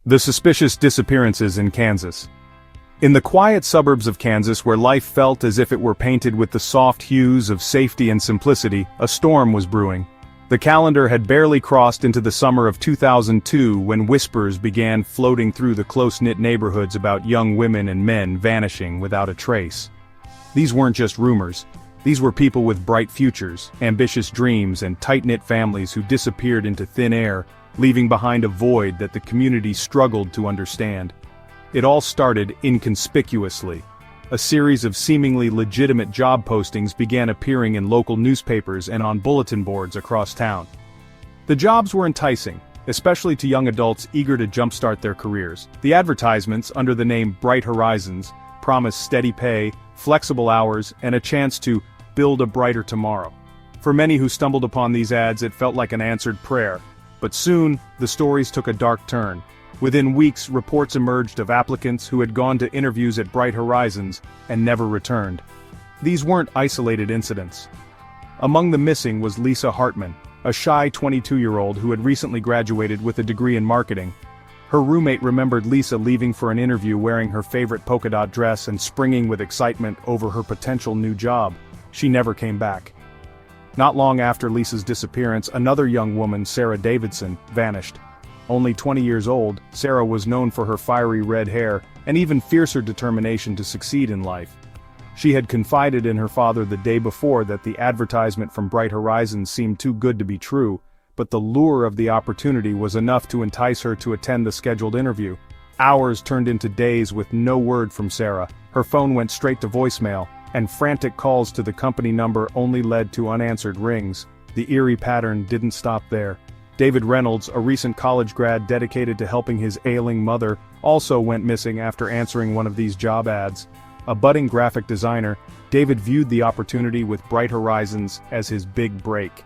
The suspicious disappearances in Kansas. In the quiet suburbs of Kansas where life felt as if it were painted with the soft hues of safety and simplicity, a storm was brewing. The calendar had barely crossed into the summer of 2002 when whispers began floating through the close-knit neighborhoods about young women and men vanishing without a trace. These weren't just rumors. These were people with bright futures, ambitious dreams, and tight-knit families who disappeared into thin air, leaving behind a void that the community struggled to understand. It all started inconspicuously. A series of seemingly legitimate job postings began appearing in local newspapers and on bulletin boards across town. The jobs were enticing, especially to young adults eager to jumpstart their careers. The advertisements, under the name Bright Horizons, promised steady pay, flexible hours, and a chance to build a brighter tomorrow. For many who stumbled upon these ads, it felt like an answered prayer. But soon, the stories took a dark turn. Within weeks, reports emerged of applicants who had gone to interviews at Bright Horizons and never returned. These weren't isolated incidents. Among the missing was Lisa Hartman, a shy 22-year-old who had recently graduated with a degree in marketing. Her roommate remembered Lisa leaving for an interview wearing her favorite polka dot dress and springing with excitement over her potential new job. She never came back. Not long after Lisa's disappearance, another young woman, Sarah Davidson, vanished. Only 20 years old, Sarah was known for her fiery red hair and even fiercer determination to succeed in life. She had confided in her father the day before that the advertisement from Bright Horizons seemed too good to be true, but the lure of the opportunity was enough to entice her to attend the scheduled interview. Hours turned into days with no word from Sarah. Her phone went straight to voicemail, and frantic calls to the company number only led to unanswered rings. The eerie pattern didn't stop there. David Reynolds, a recent college grad dedicated to helping his ailing mother, also went missing after answering one of these job ads. A budding graphic designer, David viewed the opportunity with Bright Horizons as his big break.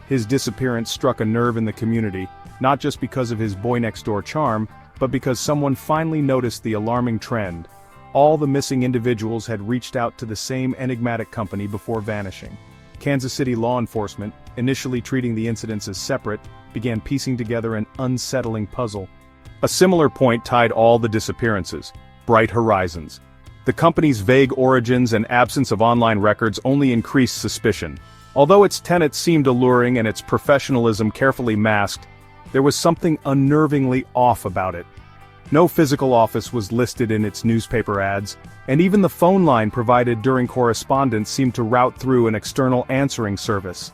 His disappearance struck a nerve in the community, not just because of his boy-next-door charm, but because someone finally noticed the alarming trend. All the missing individuals had reached out to the same enigmatic company before vanishing. Kansas City law enforcement, initially treating the incidents as separate, began piecing together an unsettling puzzle. A similar point tied all the disappearances: Bright Horizons. The company's vague origins and absence of online records only increased suspicion. Although its tenets seemed alluring and its professionalism carefully masked, there was something unnervingly off about it. No physical office was listed in its newspaper ads, and even the phone line provided during correspondence seemed to route through an external answering service.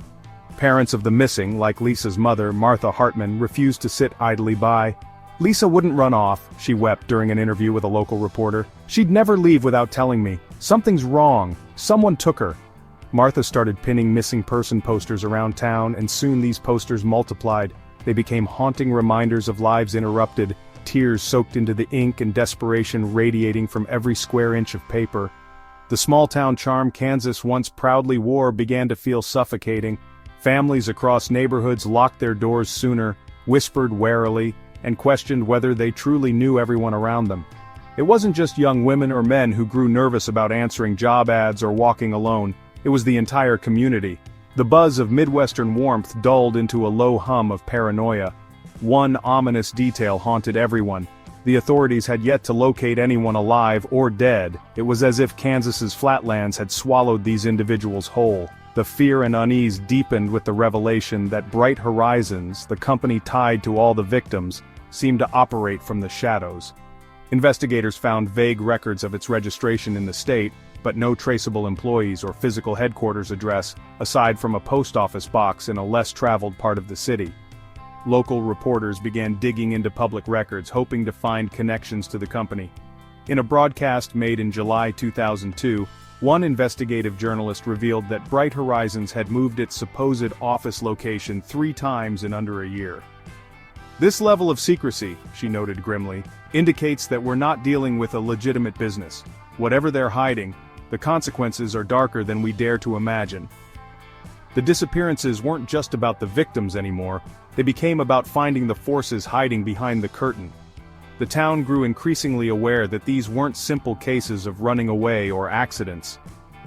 Parents of the missing, like Lisa's mother, Martha Hartman, refused to sit idly by. Lisa wouldn't run off, she wept during an interview with a local reporter. She'd never leave without telling me. Something's wrong. Someone took her. Martha started pinning missing person posters around town, and soon these posters multiplied. They became haunting reminders of lives interrupted, tears soaked into the ink and desperation radiating from every square inch of paper. The small-town charm Kansas once proudly wore began to feel suffocating. Families across neighborhoods locked their doors sooner, whispered warily, and questioned whether they truly knew everyone around them. It wasn't just young women or men who grew nervous about answering job ads or walking alone. It was the entire community. The buzz of Midwestern warmth dulled into a low hum of paranoia. One ominous detail haunted everyone. The authorities had yet to locate anyone alive or dead. It was as if Kansas's flatlands had swallowed these individuals whole. The fear and unease deepened with the revelation that Bright Horizons, the company tied to all the victims, seemed to operate from the shadows. Investigators found vague records of its registration in the state, but no traceable employees or physical headquarters address, aside from a post office box in a less traveled part of the city. Local reporters began digging into public records, hoping to find connections to the company. In a broadcast made in July 2002, one investigative journalist revealed that Bright Horizons had moved its supposed office location 3 times in under a year. This level of secrecy, she noted grimly, indicates that we're not dealing with a legitimate business. Whatever they're hiding, the consequences are darker than we dare to imagine. The disappearances weren't just about the victims anymore, they became about finding the forces hiding behind the curtain. The town grew increasingly aware that these weren't simple cases of running away or accidents.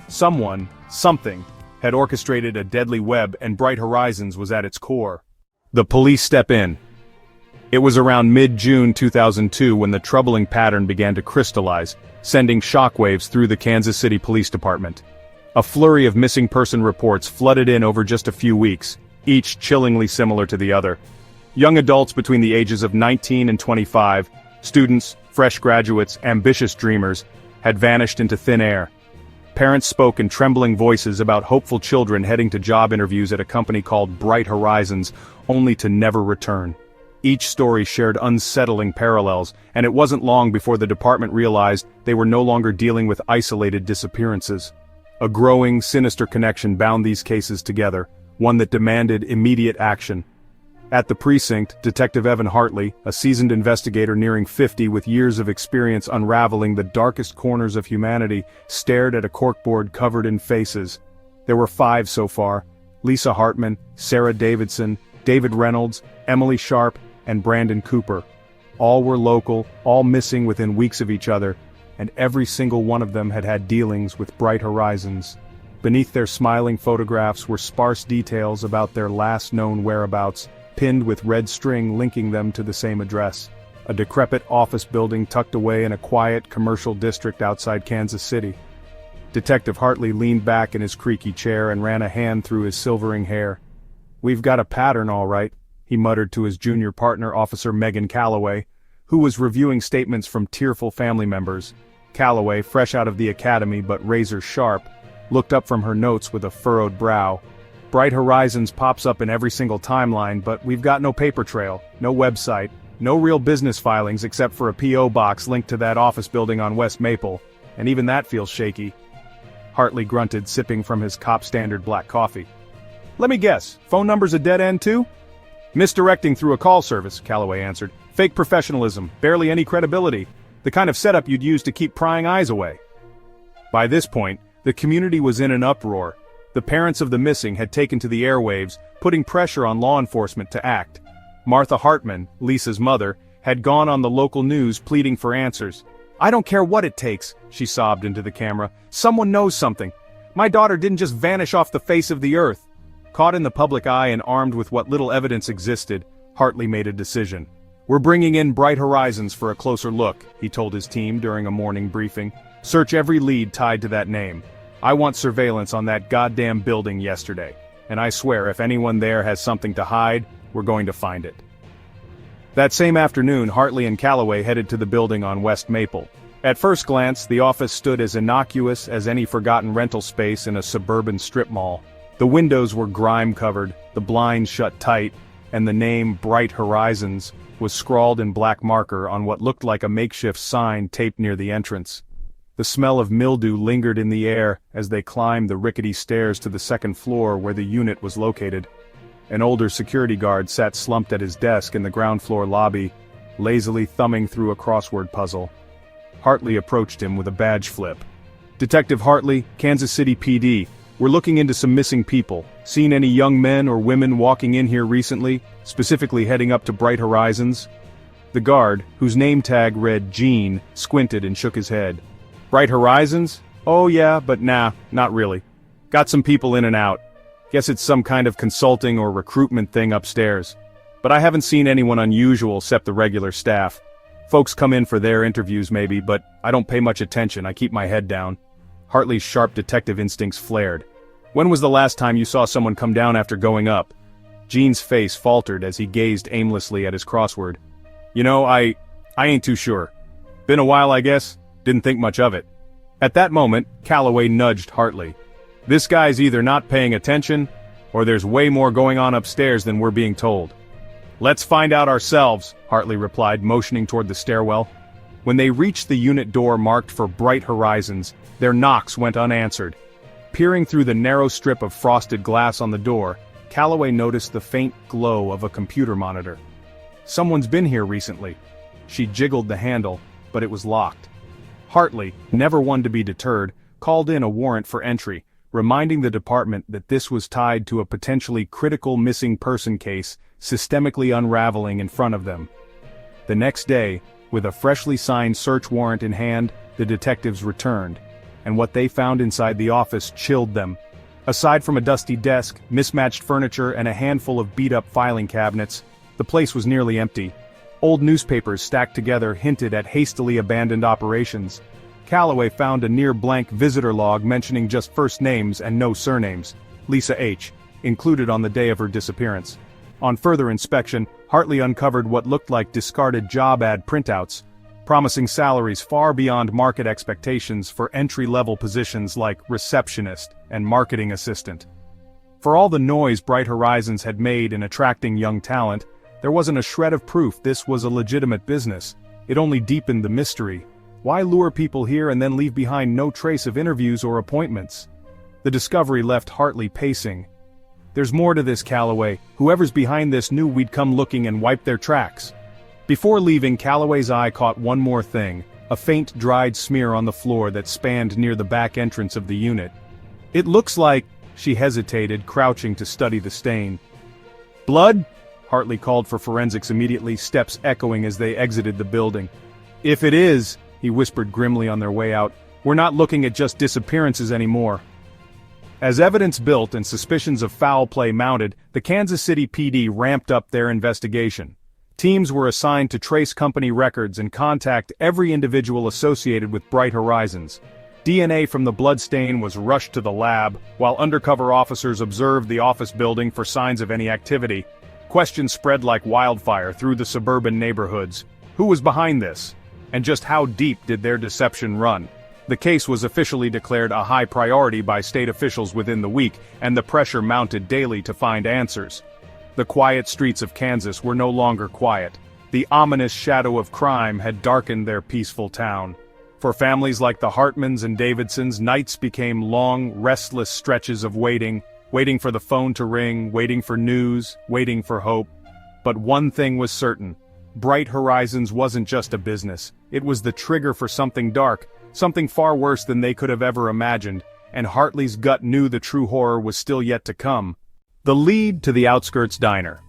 Someone, something, had orchestrated a deadly web, and Bright Horizons was at its core. The police step in. It was around mid-June 2002 when the troubling pattern began to crystallize, sending shockwaves through the Kansas City Police Department. A flurry of missing person reports flooded in over just a few weeks, each chillingly similar to the other. Young adults between the ages of 19 and 25, students, fresh graduates, ambitious dreamers, had vanished into thin air. Parents spoke in trembling voices about hopeful children heading to job interviews at a company called Bright Horizons, only to never return. Each story shared unsettling parallels, and it wasn't long before the department realized they were no longer dealing with isolated disappearances. A growing, sinister connection bound these cases together, one that demanded immediate action. At the precinct, Detective Evan Hartley, a seasoned investigator nearing 50 with years of experience unraveling the darkest corners of humanity, stared at a corkboard covered in faces. There were 5 so far: Lisa Hartman, Sarah Davidson, David Reynolds, Emily Sharp, and Brandon Cooper. All were local, all missing within weeks of each other, and every single one of them had had dealings with Bright Horizons. Beneath their smiling photographs were sparse details about their last known whereabouts, pinned with red string linking them to the same address: a decrepit office building tucked away in a quiet commercial district outside Kansas City. Detective Hartley leaned back in his creaky chair and ran a hand through his silvering hair. "We've got a pattern, all right," he muttered to his junior partner, Officer Megan Calloway, who was reviewing statements from tearful family members. Calloway, fresh out of the academy but razor sharp, looked up from her notes with a furrowed brow. "Bright Horizons pops up in every single timeline, but we've got no paper trail, no website, no real business filings except for a P.O. box linked to that office building on West Maple, and even that feels shaky." Hartley grunted, sipping from his cop-standard black coffee. "Let me guess, phone number's a dead end too?" "Misdirecting through a call service," Calloway answered. "Fake professionalism, barely any credibility, the kind of setup you'd use to keep prying eyes away." By this point, the community was in an uproar. The parents of the missing had taken to the airwaves, putting pressure on law enforcement to act. Martha Hartman, Lisa's mother, had gone on the local news pleading for answers. "I don't care what it takes," she sobbed into the camera. "Someone knows something. My daughter didn't just vanish off the face of the earth." Caught in the public eye and armed with what little evidence existed, Hartley made a decision. "We're bringing in Bright Horizons for a closer look," he told his team during a morning briefing. "Search every lead tied to that name. I want surveillance on that goddamn building yesterday, and I swear if anyone there has something to hide, we're going to find it." That same afternoon, Hartley and Calloway headed to the building on West Maple. At first glance, the office stood as innocuous as any forgotten rental space in a suburban strip mall. The windows were grime-covered, the blinds shut tight, and the name Bright Horizons was scrawled in black marker on what looked like a makeshift sign taped near the entrance. The smell of mildew lingered in the air as they climbed the rickety stairs to the second floor where the unit was located. An older security guard sat slumped at his desk in the ground floor lobby, lazily thumbing through a crossword puzzle. Hartley approached him with a badge flip. "Detective Hartley, Kansas City PD. We're looking into some missing people. Seen any young men or women walking in here recently, specifically heading up to Bright Horizons?" The guard, whose name tag read Gene, squinted and shook his head. "Bright Horizons? Oh yeah, but nah, not really. Got some people in and out. Guess it's some kind of consulting or recruitment thing upstairs. But I haven't seen anyone unusual except the regular staff. Folks come in for their interviews maybe, but I don't pay much attention, I keep my head down." Hartley's sharp detective instincts flared. "When was the last time you saw someone come down after going up?" Gene's face faltered as he gazed aimlessly at his crossword. "You know, I ain't too sure. Been a while I guess, didn't think much of it." At that moment, Calloway nudged Hartley. "This guy's either not paying attention, or there's way more going on upstairs than we're being told." "Let's find out ourselves," Hartley replied, motioning toward the stairwell. When they reached the unit door marked for Bright Horizons, their knocks went unanswered. Peering through the narrow strip of frosted glass on the door, Calloway noticed the faint glow of a computer monitor. "Someone's been here recently." She jiggled the handle, but it was locked. Hartley, never one to be deterred, called in a warrant for entry, reminding the department that this was tied to a potentially critical missing person case systemically unraveling in front of them. The next day, with a freshly signed search warrant in hand, the detectives returned, and what they found inside the office chilled them. Aside from a dusty desk, mismatched furniture, and a handful of beat-up filing cabinets, the place was nearly empty. Old newspapers stacked together hinted at hastily abandoned operations. Calloway found a near-blank visitor log mentioning just first names and no surnames, Lisa H., included on the day of her disappearance. On further inspection, Hartley uncovered what looked like discarded job ad printouts, promising salaries far beyond market expectations for entry-level positions like receptionist and marketing assistant. For all the noise Bright Horizons had made in attracting young talent, there wasn't a shred of proof this was a legitimate business. It only deepened the mystery. Why lure people here and then leave behind no trace of interviews or appointments? The discovery left Hartley pacing. There's more to this, Calloway. Whoever's behind this knew we'd come looking and wipe their tracks. Before leaving, Calloway's eye caught one more thing, a faint dried smear on the floor that spanned near the back entrance of the unit. It looks like, she hesitated, crouching to study the stain. Blood? Hartley called for forensics immediately, steps echoing as they exited the building. If it is, he whispered grimly on their way out, we're not looking at just disappearances anymore. As evidence built and suspicions of foul play mounted, the Kansas City PD ramped up their investigation. Teams were assigned to trace company records and contact every individual associated with Bright Horizons. DNA from the bloodstain was rushed to the lab, while undercover officers observed the office building for signs of any activity. Questions spread like wildfire through the suburban neighborhoods. Who was behind this? And just how deep did their deception run? The case was officially declared a high priority by state officials within the week, and the pressure mounted daily to find answers. The quiet streets of Kansas were no longer quiet. The ominous shadow of crime had darkened their peaceful town. For families like the Hartmans and Davidsons, nights became long, restless stretches of waiting for the phone to ring, waiting for news, waiting for hope. But one thing was certain. Bright Horizons wasn't just a business. It was the trigger for something dark, something far worse than they could have ever imagined, and Hartley's gut knew the true horror was still yet to come. The lead to the Outskirts Diner.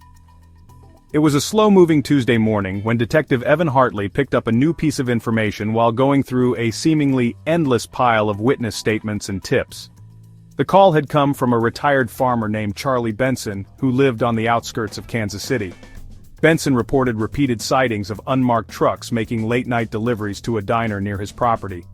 It was a slow-moving Tuesday morning when Detective Evan Hartley picked up a new piece of information while going through a seemingly endless pile of witness statements and tips. The call had come from a retired farmer named Charlie Benson, who lived on the outskirts of Kansas City. Benson reported repeated sightings of unmarked trucks making late-night deliveries to a diner near his property.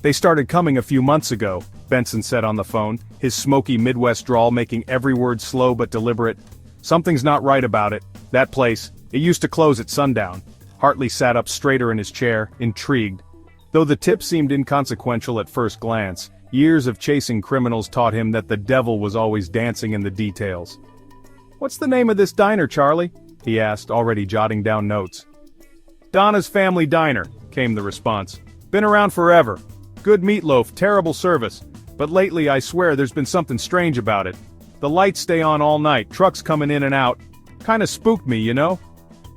They started coming a few months ago, Benson said on the phone, his smoky Midwest drawl making every word slow but deliberate. Something's not right about it. That place, it used to close at sundown. Hartley sat up straighter in his chair, intrigued. Though the tip seemed inconsequential at first glance, years of chasing criminals taught him that the devil was always dancing in the details. "What's the name of this diner, Charlie?" he asked, already jotting down notes. "Donna's Family Diner," came the response. "Been around forever. Good meatloaf, terrible service. But lately I swear there's been something strange about it. The lights stay on all night, trucks coming in and out. Kinda spooked me, you know?"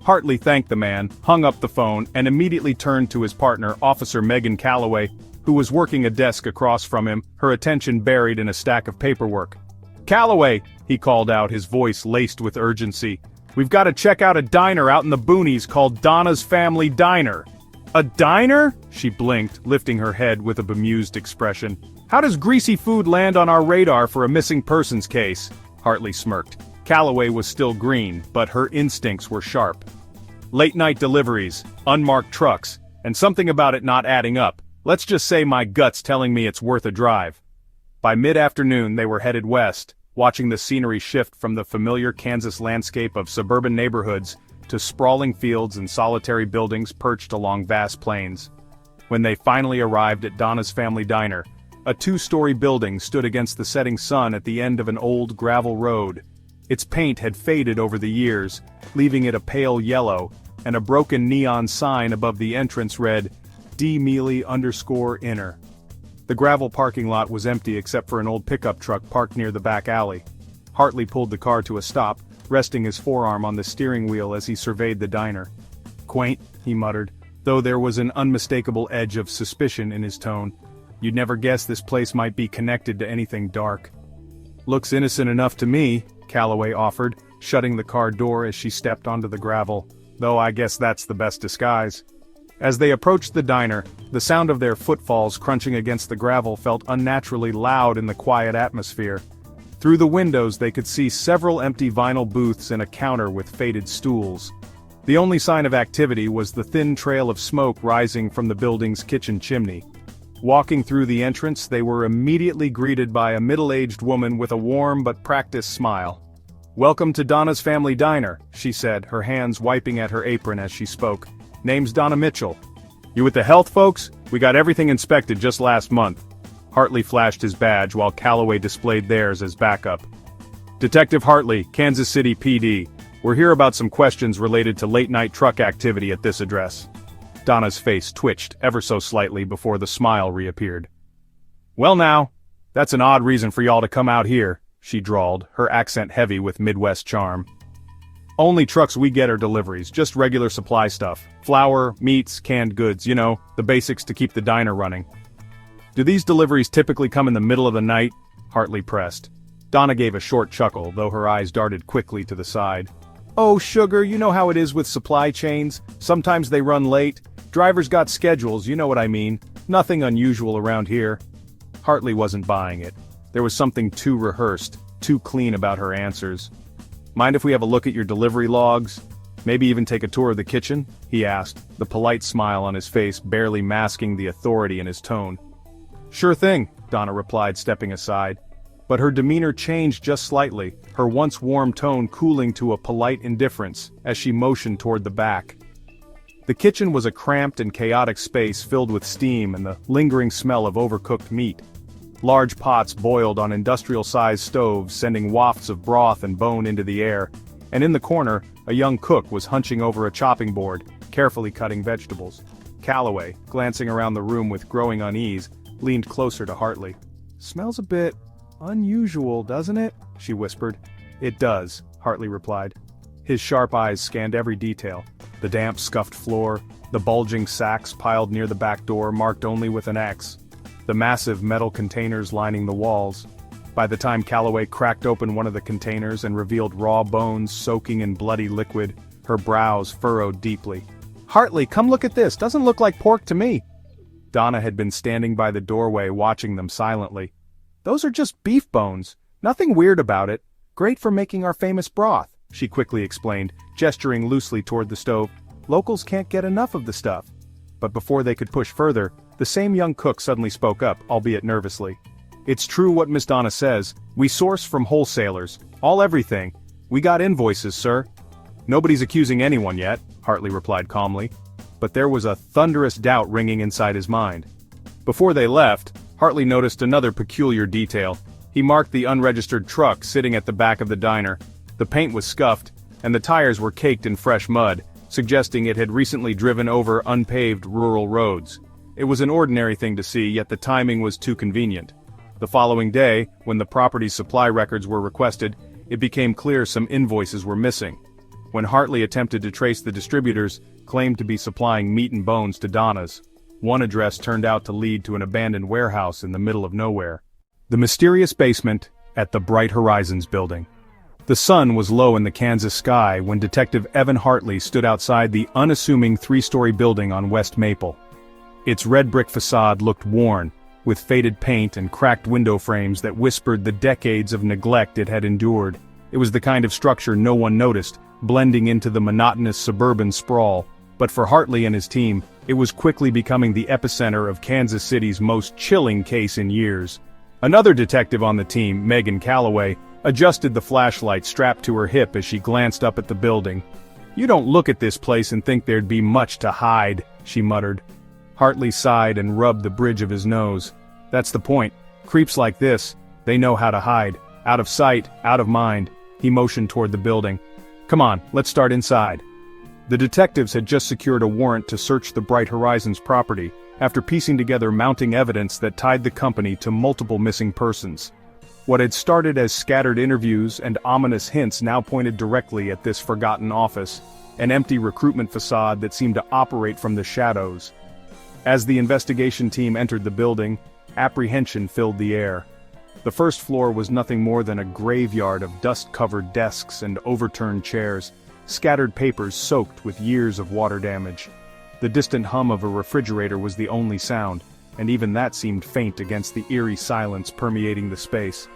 Hartley thanked the man, hung up the phone, and immediately turned to his partner, Officer Megan Calloway, who was working a desk across from him, her attention buried in a stack of paperwork. "Calloway," he called out, his voice laced with urgency. "We've got to check out a diner out in the boonies called Donna's Family Diner." "A diner?" She blinked, lifting her head with a bemused expression. "How does greasy food land on our radar for a missing persons case?" Hartley smirked. Calloway was still green, but her instincts were sharp. "Late-night deliveries, unmarked trucks, and something about it not adding up. Let's just say my gut's telling me it's worth a drive." By mid-afternoon they were headed west, watching the scenery shift from the familiar Kansas landscape of suburban neighborhoods to sprawling fields and solitary buildings perched along vast plains. When they finally arrived at Donna's Family Diner, a two-story building stood against the setting sun at the end of an old gravel road. Its paint had faded over the years, leaving it a pale yellow, and a broken neon sign above the entrance read, D. Mealy_Inner. The gravel parking lot was empty except for an old pickup truck parked near the back alley. Hartley pulled the car to a stop, resting his forearm on the steering wheel as he surveyed the diner. "Quaint," he muttered, though there was an unmistakable edge of suspicion in his tone. "You'd never guess this place might be connected to anything dark." "Looks innocent enough to me," Calloway offered, shutting the car door as she stepped onto the gravel, "though I guess that's the best disguise." As they approached the diner, the sound of their footfalls crunching against the gravel felt unnaturally loud in the quiet atmosphere. Through the windows they could see several empty vinyl booths and a counter with faded stools. The only sign of activity was the thin trail of smoke rising from the building's kitchen chimney. Walking through the entrance, they were immediately greeted by a middle-aged woman with a warm but practiced smile. "Welcome to Donna's Family Diner," she said, her hands wiping at her apron as she spoke. "Name's Donna Mitchell. You with the health folks? We got everything inspected just last month." Hartley flashed his badge while Calloway displayed theirs as backup. "Detective Hartley, Kansas City PD. We're here about some questions related to late-night truck activity at this address." Donna's face twitched ever so slightly before the smile reappeared. "Well now, that's an odd reason for y'all to come out here," she drawled, her accent heavy with Midwest charm. "Only trucks we get are deliveries, just regular supply stuff. Flour, meats, canned goods, you know, the basics to keep the diner running." "Do these deliveries typically come in the middle of the night?" Hartley pressed. Donna gave a short chuckle, though her eyes darted quickly to the side. "Oh, sugar, you know how it is with supply chains. Sometimes they run late. Drivers got schedules, you know what I mean. Nothing unusual around here." Hartley wasn't buying it. There was something too rehearsed, too clean about her answers. "Mind if we have a look at your delivery logs? Maybe even take a tour of the kitchen?" he asked, the polite smile on his face barely masking the authority in his tone. "Sure thing," Donna replied, stepping aside. But her demeanor changed just slightly, her once warm tone cooling to a polite indifference, as she motioned toward the back. The kitchen was a cramped and chaotic space filled with steam and the lingering smell of overcooked meat. Large pots boiled on industrial-sized stoves, sending wafts of broth and bone into the air, and in the corner, a young cook was hunching over a chopping board, carefully cutting vegetables. Calloway, glancing around the room with growing unease, leaned closer to Hartley. "Smells a bit unusual, doesn't it?" she whispered. "It does," Hartley replied. His sharp eyes scanned every detail. The damp, scuffed floor, the bulging sacks piled near the back door marked only with an X, the massive metal containers lining the walls. By the time Calloway cracked open one of the containers and revealed raw bones soaking in bloody liquid, her brows furrowed deeply. "Hartley, come look at this, doesn't look like pork to me." Donna had been standing by the doorway watching them silently. "Those are just beef bones, nothing weird about it, great for making our famous broth," she quickly explained, gesturing loosely toward the stove. "Locals can't get enough of the stuff." But before they could push further, the same young cook suddenly spoke up, albeit nervously. "It's true what Miss Donna says, we source from wholesalers, all everything. We got invoices, sir." "Nobody's accusing anyone yet," Hartley replied calmly. But there was a thunderous doubt ringing inside his mind. Before they left, Hartley noticed another peculiar detail. He marked the unregistered truck sitting at the back of the diner. The paint was scuffed, and the tires were caked in fresh mud, suggesting it had recently driven over unpaved rural roads. It was an ordinary thing to see, yet the timing was too convenient. The following day, when the property's supply records were requested, it became clear some invoices were missing. When Hartley attempted to trace the distributors, claimed to be supplying meat and bones to Donna's, one address turned out to lead to an abandoned warehouse in the middle of nowhere. The mysterious basement at the Bright Horizons building. The sun was low in the Kansas sky when Detective Evan Hartley stood outside the unassuming three-story building on West Maple. Its red brick facade looked worn, with faded paint and cracked window frames that whispered the decades of neglect it had endured. It was the kind of structure no one noticed, blending into the monotonous suburban sprawl. But for Hartley and his team, it was quickly becoming the epicenter of Kansas City's most chilling case in years. Another detective on the team, Megan Calloway, adjusted the flashlight strapped to her hip as she glanced up at the building. "You don't look at this place and think there'd be much to hide," she muttered. Hartley sighed and rubbed the bridge of his nose. "That's the point. Creeps like this, they know how to hide. Out of sight, out of mind." He motioned toward the building. "Come on, let's start inside." The detectives had just secured a warrant to search the Bright Horizons property, after piecing together mounting evidence that tied the company to multiple missing persons. What had started as scattered interviews and ominous hints now pointed directly at this forgotten office, an empty recruitment facade that seemed to operate from the shadows. As the investigation team entered the building, apprehension filled the air. The first floor was nothing more than a graveyard of dust-covered desks and overturned chairs, scattered papers soaked with years of water damage. The distant hum of a refrigerator was the only sound, and even that seemed faint against the eerie silence permeating the space.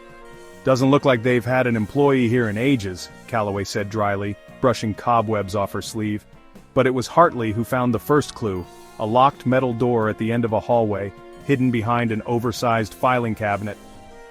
"Doesn't look like they've had an employee here in ages," Calloway said dryly, brushing cobwebs off her sleeve. But it was Hartley who found the first clue, a locked metal door at the end of a hallway, hidden behind an oversized filing cabinet.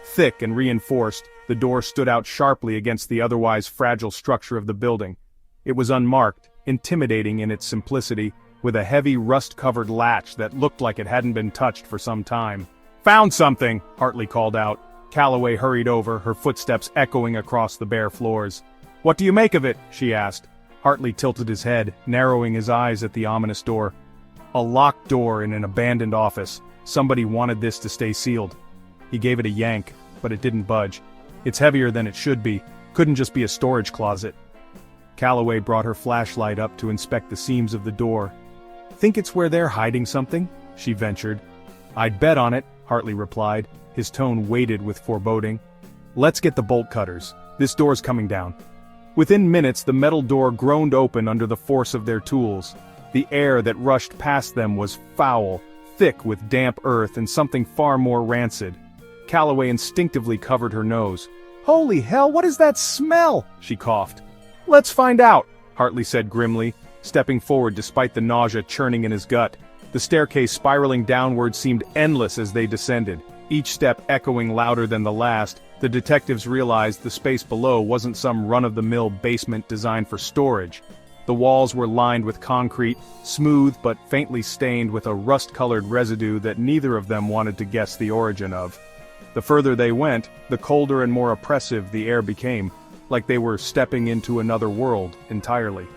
Thick and reinforced, the door stood out sharply against the otherwise fragile structure of the building. It was unmarked, intimidating in its simplicity, with a heavy rust-covered latch that looked like it hadn't been touched for some time. "Found something!" Hartley called out. Calloway hurried over, her footsteps echoing across the bare floors. "What do you make of it?" she asked. Hartley tilted his head, narrowing his eyes at the ominous door. A locked door in an abandoned office. Somebody wanted this to stay sealed. He gave it a yank, but it didn't budge. "It's heavier than it should be. Couldn't just be a storage closet." Calloway brought her flashlight up to inspect the seams of the door. "Think it's where they're hiding something?" she ventured. "I'd bet on it," Hartley replied, his tone weighted with foreboding. "Let's get the bolt cutters. This door's coming down." Within minutes the metal door groaned open under the force of their tools. The air that rushed past them was foul, thick with damp earth and something far more rancid. Calloway instinctively covered her nose. "Holy hell, what is that smell?" she coughed. "Let's find out," Hartley said grimly, stepping forward despite the nausea churning in his gut. The staircase spiraling downward seemed endless as they descended, each step echoing louder than the last. The detectives realized the space below wasn't some run-of-the-mill basement designed for storage. The walls were lined with concrete, smooth but faintly stained with a rust-colored residue that neither of them wanted to guess the origin of. The further they went, the colder and more oppressive the air became, like they were stepping into another world entirely.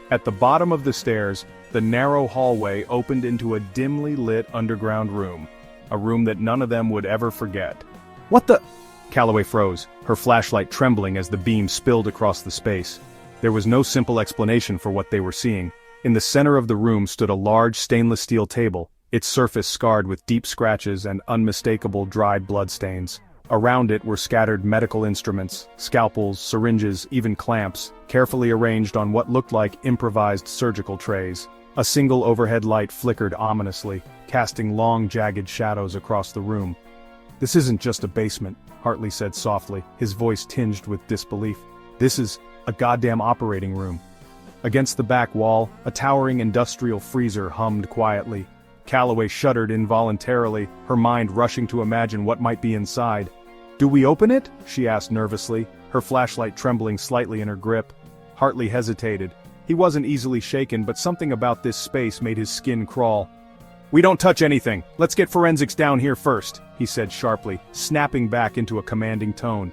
At the bottom of the stairs, the narrow hallway opened into a dimly lit underground room, a room that none of them would ever forget. "What the—" Calloway froze, her flashlight trembling as the beam spilled across the space. There was no simple explanation for what they were seeing. In the center of the room stood a large stainless steel table, its surface scarred with deep scratches and unmistakable dried bloodstains. Around it were scattered medical instruments, scalpels, syringes, even clamps, carefully arranged on what looked like improvised surgical trays. A single overhead light flickered ominously, casting long jagged shadows across the room. "This isn't just a basement," Hartley said softly, his voice tinged with disbelief. "This is a goddamn operating room." Against the back wall, a towering industrial freezer hummed quietly. Calloway shuddered involuntarily, her mind rushing to imagine what might be inside. "Do we open it?" she asked nervously, her flashlight trembling slightly in her grip. Hartley hesitated. He wasn't easily shaken, but something about this space made his skin crawl. "We don't touch anything. Let's get forensics down here first," he said sharply, snapping back into a commanding tone.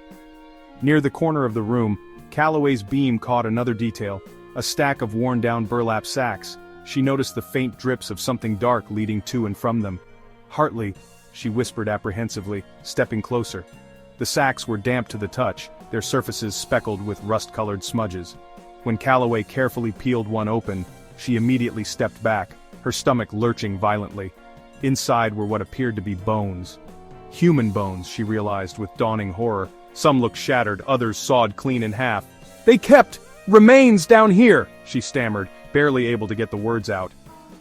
Near the corner of the room, Calloway's beam caught another detail, a stack of worn-down burlap sacks. She noticed the faint drips of something dark leading to and from them. "Hartley," she whispered apprehensively, stepping closer. The sacks were damp to the touch, their surfaces speckled with rust-colored smudges. When Calloway carefully peeled one open, she immediately stepped back, her stomach lurching violently. Inside were what appeared to be bones. Human bones, she realized with dawning horror. Some looked shattered, others sawed clean in half. "They kept remains down here," she stammered, barely able to get the words out.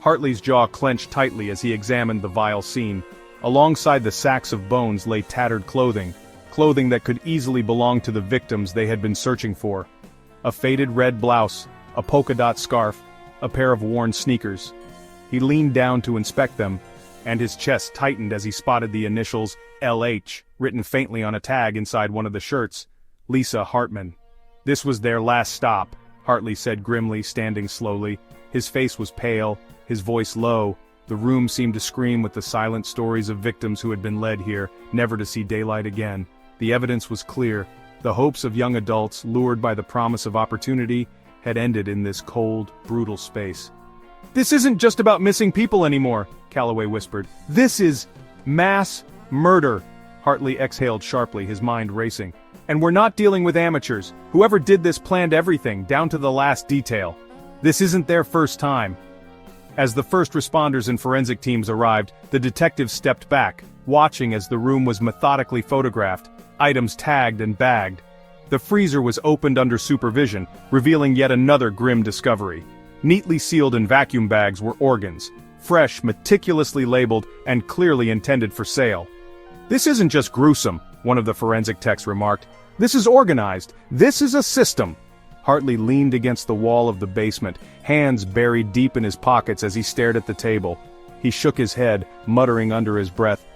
Hartley's jaw clenched tightly as he examined the vile scene. Alongside the sacks of bones lay tattered clothing that could easily belong to the victims they had been searching for. A faded red blouse, a polka-dot scarf, a pair of worn sneakers. He leaned down to inspect them, and his chest tightened as he spotted the initials LH written faintly on a tag inside one of the shirts. Lisa Hartman. "This was their last stop," Hartley said grimly, standing slowly. His face was pale, his voice low. The room seemed to scream with the silent stories of victims who had been led here, never to see daylight again. The evidence was clear. The hopes of young adults, lured by the promise of opportunity, had ended in this cold, brutal space. "This isn't just about missing people anymore," Calloway whispered. "This is mass murder." Hartley exhaled sharply, his mind racing. "And we're not dealing with amateurs. Whoever did this planned everything, down to the last detail. This isn't their first time." As the first responders and forensic teams arrived, the detectives stepped back, watching as the room was methodically photographed, items tagged and bagged. The freezer was opened under supervision, revealing yet another grim discovery. Neatly sealed in vacuum bags were organs, fresh, meticulously labeled, and clearly intended for sale. "This isn't just gruesome," one of the forensic techs remarked. "This is organized. This is a system." Hartley leaned against the wall of the basement, hands buried deep in his pockets as he stared at the table. He shook his head, muttering under his breath,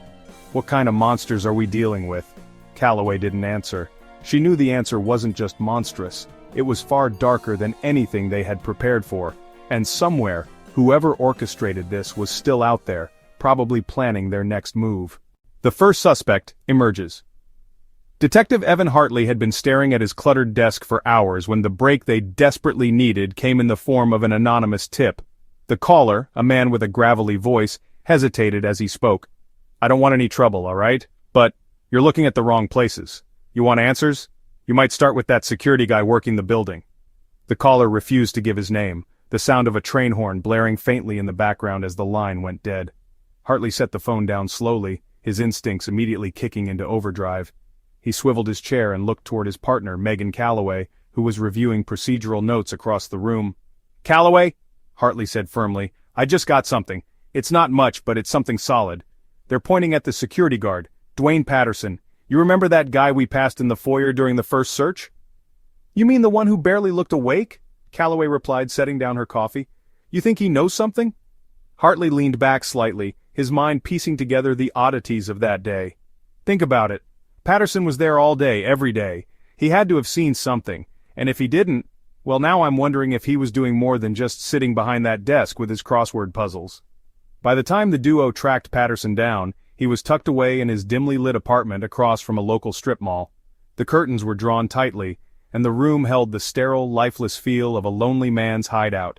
"What kind of monsters are we dealing with?" Calloway didn't answer. She knew the answer wasn't just monstrous. It was far darker than anything they had prepared for. And somewhere, whoever orchestrated this was still out there, probably planning their next move. The first suspect emerges. Detective Evan Hartley had been staring at his cluttered desk for hours when the break they desperately needed came in the form of an anonymous tip. The caller, a man with a gravelly voice, hesitated as he spoke. "I don't want any trouble, all right? But you're looking at the wrong places. You want answers? You might start with that security guy working the building." The caller refused to give his name, the sound of a train horn blaring faintly in the background as the line went dead. Hartley set the phone down slowly, his instincts immediately kicking into overdrive. He swiveled his chair and looked toward his partner, Megan Calloway, who was reviewing procedural notes across the room. "Calloway," Hartley said firmly, "I just got something. It's not much, but it's something solid. They're pointing at the security guard, Dwayne Patterson. You remember that guy we passed in the foyer during the first search?" "You mean the one who barely looked awake?" Calloway replied, setting down her coffee. "You think he knows something?" Hartley leaned back slightly, his mind piecing together the oddities of that day. "Think about it. Patterson was there all day, every day. He had to have seen something, and if he didn't, well, now I'm wondering if he was doing more than just sitting behind that desk with his crossword puzzles." By the time the duo tracked Patterson down, he was tucked away in his dimly lit apartment across from a local strip mall. The curtains were drawn tightly, and the room held the sterile, lifeless feel of a lonely man's hideout.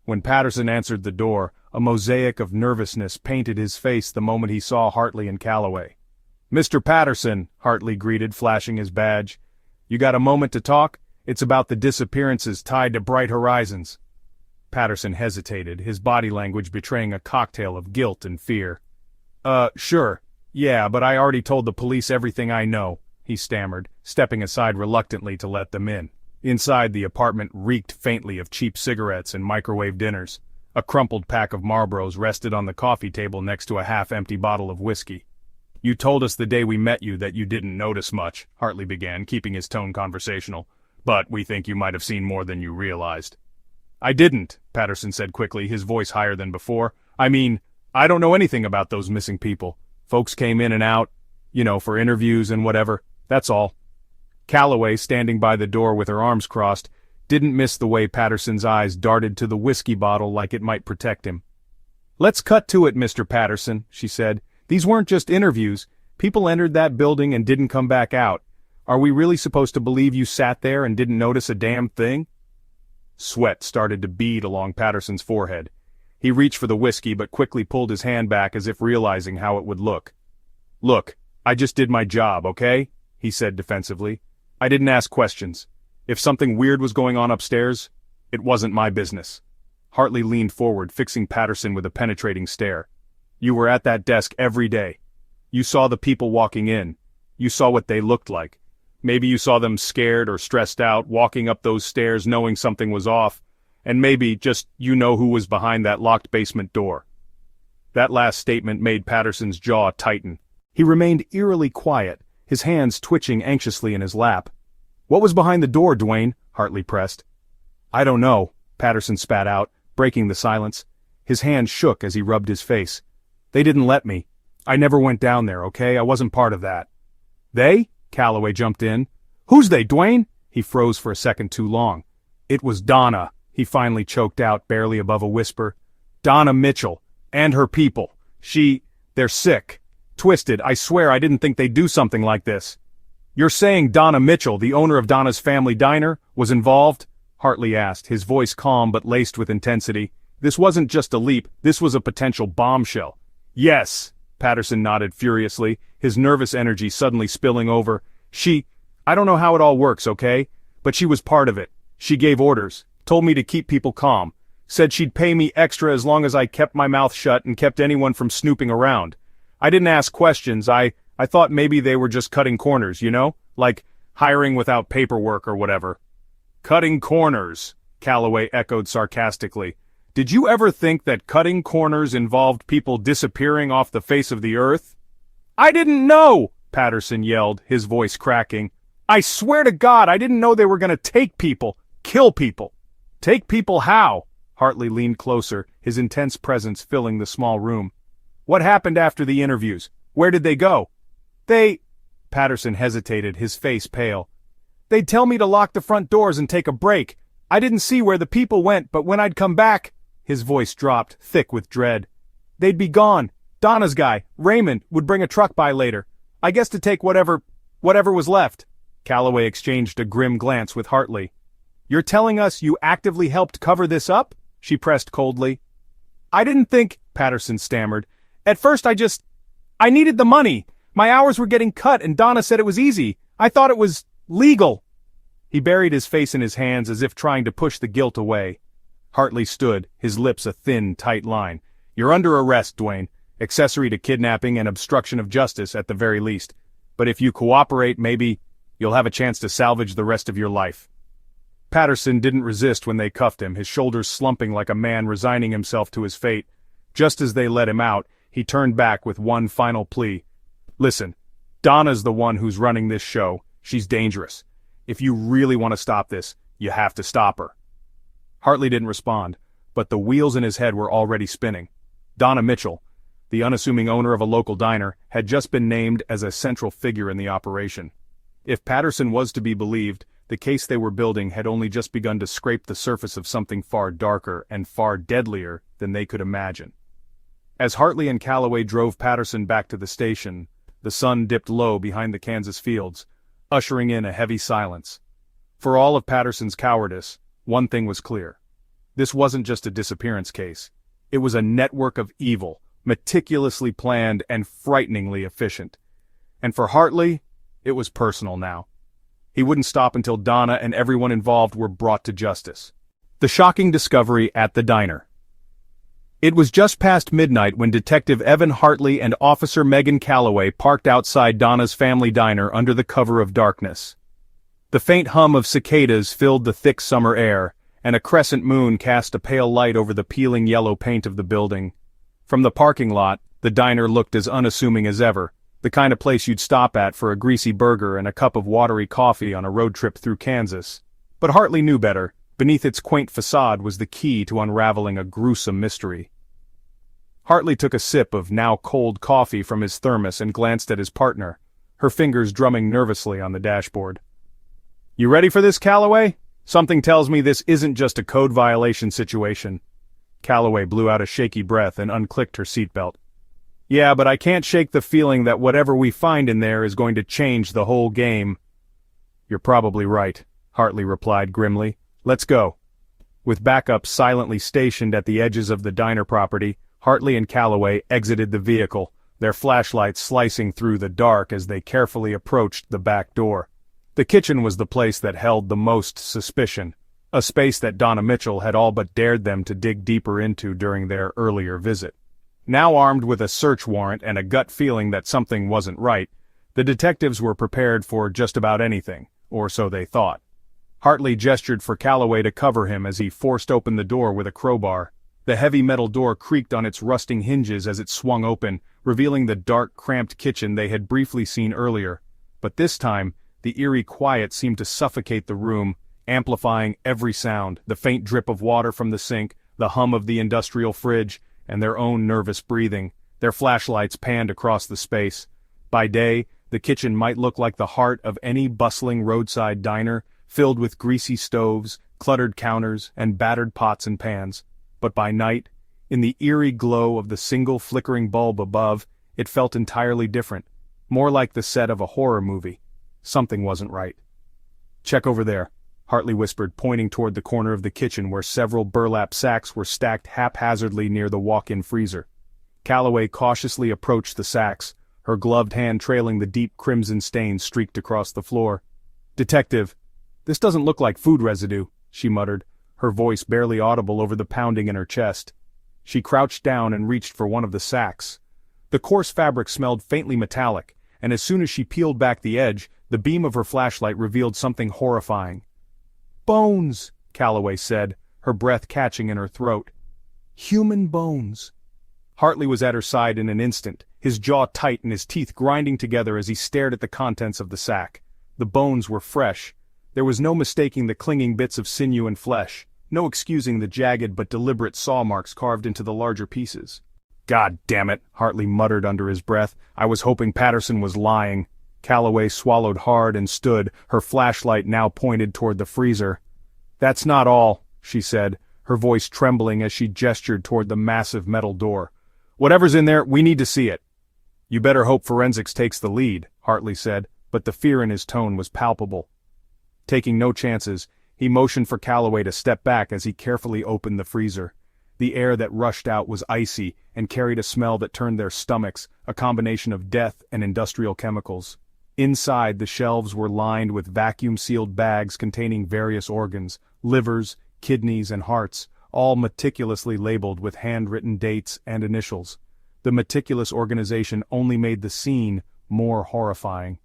When Patterson answered the door, a mosaic of nervousness painted his face the moment he saw Hartley and Calloway. "Mr. Patterson," Hartley greeted, flashing his badge. "You got a moment to talk? It's about the disappearances tied to Bright Horizons." Patterson hesitated, his body language betraying a cocktail of guilt and fear. Sure. Yeah, but I already told the police everything I know," he stammered, stepping aside reluctantly to let them in. Inside, the apartment reeked faintly of cheap cigarettes and microwave dinners. A crumpled pack of Marlboros rested on the coffee table next to a half-empty bottle of whiskey. "You told us the day we met you that you didn't notice much," Hartley began, keeping his tone conversational. "But we think you might have seen more than you realized." "I didn't," Patterson said quickly, his voice higher than before. "I mean, I don't know anything about those missing people. Folks came in and out, for interviews and whatever. That's all." Calloway, standing by the door with her arms crossed, didn't miss the way Patterson's eyes darted to the whiskey bottle like it might protect him. "Let's cut to it, Mr. Patterson," she said. "These weren't just interviews. People entered that building and didn't come back out. Are we really supposed to believe you sat there and didn't notice a damn thing?" Sweat started to bead along Patterson's forehead. He reached for the whiskey but quickly pulled his hand back as if realizing how it would look. "Look, I just did my job, okay?" he said defensively. "I didn't ask questions. If something weird was going on upstairs, it wasn't my business." Hartley leaned forward, fixing Patterson with a penetrating stare. "You were at that desk every day. You saw the people walking in. You saw what they looked like. Maybe you saw them scared or stressed out, walking up those stairs knowing something was off. And maybe just who was behind that locked basement door." That last statement made Patterson's jaw tighten. He remained eerily quiet, his hands twitching anxiously in his lap. "What was behind the door, Dwayne?" Hartley pressed. "I don't know," Patterson spat out, breaking the silence. His hand shook as he rubbed his face. "They didn't let me. I never went down there, okay? I wasn't part of that." "They?" Calloway jumped in. "Who's they, Dwayne?" He froze for a second too long. "It was Donna," he finally choked out, barely above a whisper. "Donna Mitchell. And her people. They're sick. Twisted. I swear I didn't think they'd do something like this." "You're saying Donna Mitchell, the owner of Donna's Family Diner, was involved?" Hartley asked, his voice calm but laced with intensity. This wasn't just a leap, this was a potential bombshell. "Yes," Patterson nodded furiously, his nervous energy suddenly spilling over. I don't know how it all works, okay? But she was part of it. She gave orders, told me to keep people calm, said she'd pay me extra as long as I kept my mouth shut and kept anyone from snooping around. I didn't ask questions, I thought maybe they were just cutting corners, like hiring without paperwork or whatever." "Cutting corners," Calloway echoed sarcastically. "Did you ever think that cutting corners involved people disappearing off the face of the earth?" "I didn't know!" Patterson yelled, his voice cracking. "I swear to God, I didn't know they were gonna take people. kill people. Take people how? Hartley leaned closer, his intense presence filling the small room. What happened after the interviews? Where did they go? Patterson hesitated, his face pale. They'd tell me to lock the front doors and take a break. I didn't see where the people went, but when I'd come back, his voice dropped, thick with dread. They'd be gone. Donna's guy, Raymond, would bring a truck by later. I guess to take whatever was left. Calloway exchanged a grim glance with Hartley. You're telling us you actively helped cover this up? She pressed coldly. I didn't think, Patterson stammered. At first I needed the money. My hours were getting cut and Donna said it was easy. I thought it was legal. He buried his face in his hands as if trying to push the guilt away. Hartley stood, his lips a thin, tight line. You're under arrest, Dwayne. Accessory to kidnapping and obstruction of justice at the very least. But if you cooperate, maybe you'll have a chance to salvage the rest of your life. Patterson didn't resist when they cuffed him, his shoulders slumping like a man resigning himself to his fate. Just as they let him out, he turned back with one final plea. Listen, Donna's the one who's running this show. She's dangerous. If you really want to stop this, you have to stop her. Hartley didn't respond, but the wheels in his head were already spinning. Donna Mitchell, the unassuming owner of a local diner, had just been named as a central figure in the operation. If Patterson was to be believed, the case they were building had only just begun to scrape the surface of something far darker and far deadlier than they could imagine. As Hartley and Calloway drove Patterson back to the station, the sun dipped low behind the Kansas fields, ushering in a heavy silence. For all of Patterson's cowardice, one thing was clear. This wasn't just a disappearance case. It was a network of evil, meticulously planned and frighteningly efficient. And for Hartley, it was personal now. He wouldn't stop until Donna and everyone involved were brought to justice. The shocking discovery at the diner. It was just past midnight when Detective Evan Hartley and Officer Megan Calloway parked outside Donna's family diner under the cover of darkness. The faint hum of cicadas filled the thick summer air, and a crescent moon cast a pale light over the peeling yellow paint of the building. From the parking lot, the diner looked as unassuming as ever, the kind of place you'd stop at for a greasy burger and a cup of watery coffee on a road trip through Kansas. But Hartley knew better. Beneath its quaint facade was the key to unraveling a gruesome mystery. Hartley took a sip of now-cold coffee from his thermos and glanced at his partner, her fingers drumming nervously on the dashboard. You ready for this, Calloway? Something tells me this isn't just a code violation situation. Calloway blew out a shaky breath and unclicked her seatbelt. Yeah, but I can't shake the feeling that whatever we find in there is going to change the whole game. You're probably right, Hartley replied grimly. Let's go. With backup silently stationed at the edges of the diner property, Hartley and Calloway exited the vehicle, their flashlights slicing through the dark as they carefully approached the back door. The kitchen was the place that held the most suspicion, a space that Donna Mitchell had all but dared them to dig deeper into during their earlier visit. Now armed with a search warrant and a gut feeling that something wasn't right, the detectives were prepared for just about anything, or so they thought. Hartley gestured for Calloway to cover him as he forced open the door with a crowbar. The heavy metal door creaked on its rusting hinges as it swung open, revealing the dark, cramped kitchen they had briefly seen earlier. But this time, the eerie quiet seemed to suffocate the room, amplifying every sound, the faint drip of water from the sink, the hum of the industrial fridge, and their own nervous breathing. Their flashlights panned across the space. By day, the kitchen might look like the heart of any bustling roadside diner, filled with greasy stoves, cluttered counters, and battered pots and pans. But by night, in the eerie glow of the single flickering bulb above, it felt entirely different, more like the set of a horror movie. Something wasn't right. Check over there, Hartley whispered, pointing toward the corner of the kitchen where several burlap sacks were stacked haphazardly near the walk-in freezer. Calloway cautiously approached the sacks, her gloved hand trailing the deep crimson stains streaked across the floor. Detective, this doesn't look like food residue, she muttered, her voice barely audible over the pounding in her chest. She crouched down and reached for one of the sacks. The coarse fabric smelled faintly metallic, and as soon as she peeled back the edge, the beam of her flashlight revealed something horrifying. Bones, Calloway said, her breath catching in her throat. Human bones. Hartley was at her side in an instant, his jaw tight and his teeth grinding together as he stared at the contents of the sack. The bones were fresh, There was no mistaking the clinging bits of sinew and flesh, no excusing the jagged but deliberate saw marks carved into the larger pieces. "God damn it," Hartley muttered under his breath. "I was hoping Patterson was lying." Calloway swallowed hard and stood, her flashlight now pointed toward the freezer. "That's not all," she said, her voice trembling as she gestured toward the massive metal door. "Whatever's in there, we need to see it." "You better hope forensics takes the lead," Hartley said, but the fear in his tone was palpable. Taking no chances, he motioned for Calloway to step back as he carefully opened the freezer. The air that rushed out was icy and carried a smell that turned their stomachs, a combination of death and industrial chemicals. Inside, the shelves were lined with vacuum-sealed bags containing various organs, livers, kidneys, and hearts, all meticulously labeled with handwritten dates and initials. The meticulous organization only made the scene more horrifying.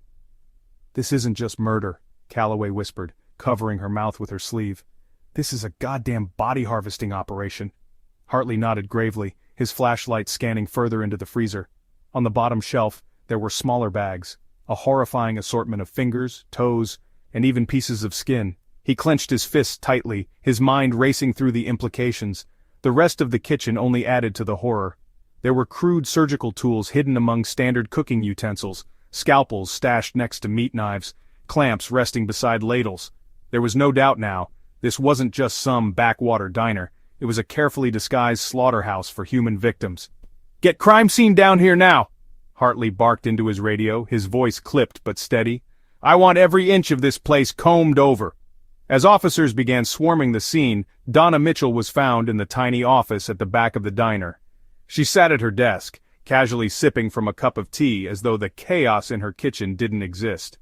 "This isn't just murder," Calloway whispered, covering her mouth with her sleeve. "This is a goddamn body harvesting operation." Hartley nodded gravely, his flashlight scanning further into the freezer. On the bottom shelf, there were smaller bags, a horrifying assortment of fingers, toes, and even pieces of skin. He clenched his fists tightly, his mind racing through the implications. The rest of the kitchen only added to the horror. There were crude surgical tools hidden among standard cooking utensils, scalpels stashed next to meat knives, clamps resting beside ladles. There was no doubt now, this wasn't just some backwater diner, it was a carefully disguised slaughterhouse for human victims. "Get crime scene down here now!" Hartley barked into his radio, his voice clipped but steady. "I want every inch of this place combed over." As officers began swarming the scene, Donna Mitchell was found in the tiny office at the back of the diner. She sat at her desk, casually sipping from a cup of tea as though the chaos in her kitchen didn't exist.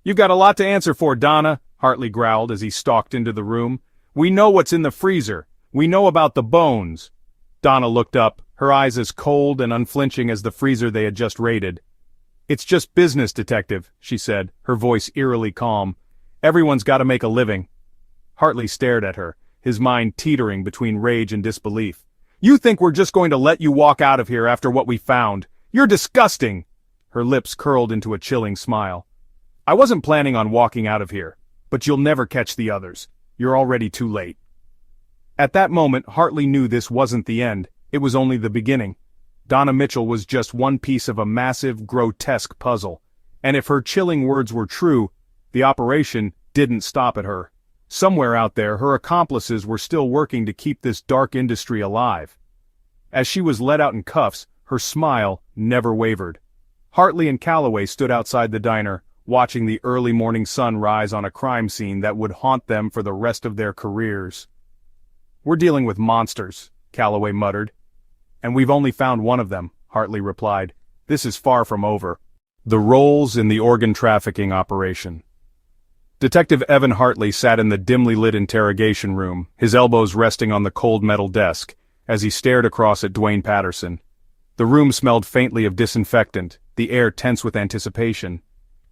"You've got a lot to answer for, Donna," Hartley growled as he stalked into the room. "We know what's in the freezer. We know about the bones." Donna looked up, her eyes as cold and unflinching as the freezer they had just raided. "It's just business, detective," she said, her voice eerily calm. "Everyone's got to make a living." Hartley stared at her, his mind teetering between rage and disbelief. "You think we're just going to let you walk out of here after what we found? You're disgusting!" Her lips curled into a chilling smile. "I wasn't planning on walking out of here, but you'll never catch the others. You're already too late." At that moment, Hartley knew this wasn't the end, it was only the beginning. Donna Mitchell was just one piece of a massive, grotesque puzzle. And if her chilling words were true, the operation didn't stop at her. Somewhere out there, her accomplices were still working to keep this dark industry alive. As she was let out in cuffs, her smile never wavered. Hartley and Calloway stood outside the diner, watching the early morning sun rise on a crime scene that would haunt them for the rest of their careers. "We're dealing with monsters," Calloway muttered. "And we've only found one of them," Hartley replied. "This is far from over." The roles in the organ trafficking operation. Detective Evan Hartley sat in the dimly lit interrogation room, his elbows resting on the cold metal desk, as he stared across at Dwayne Patterson. The room smelled faintly of disinfectant, the air tense with anticipation.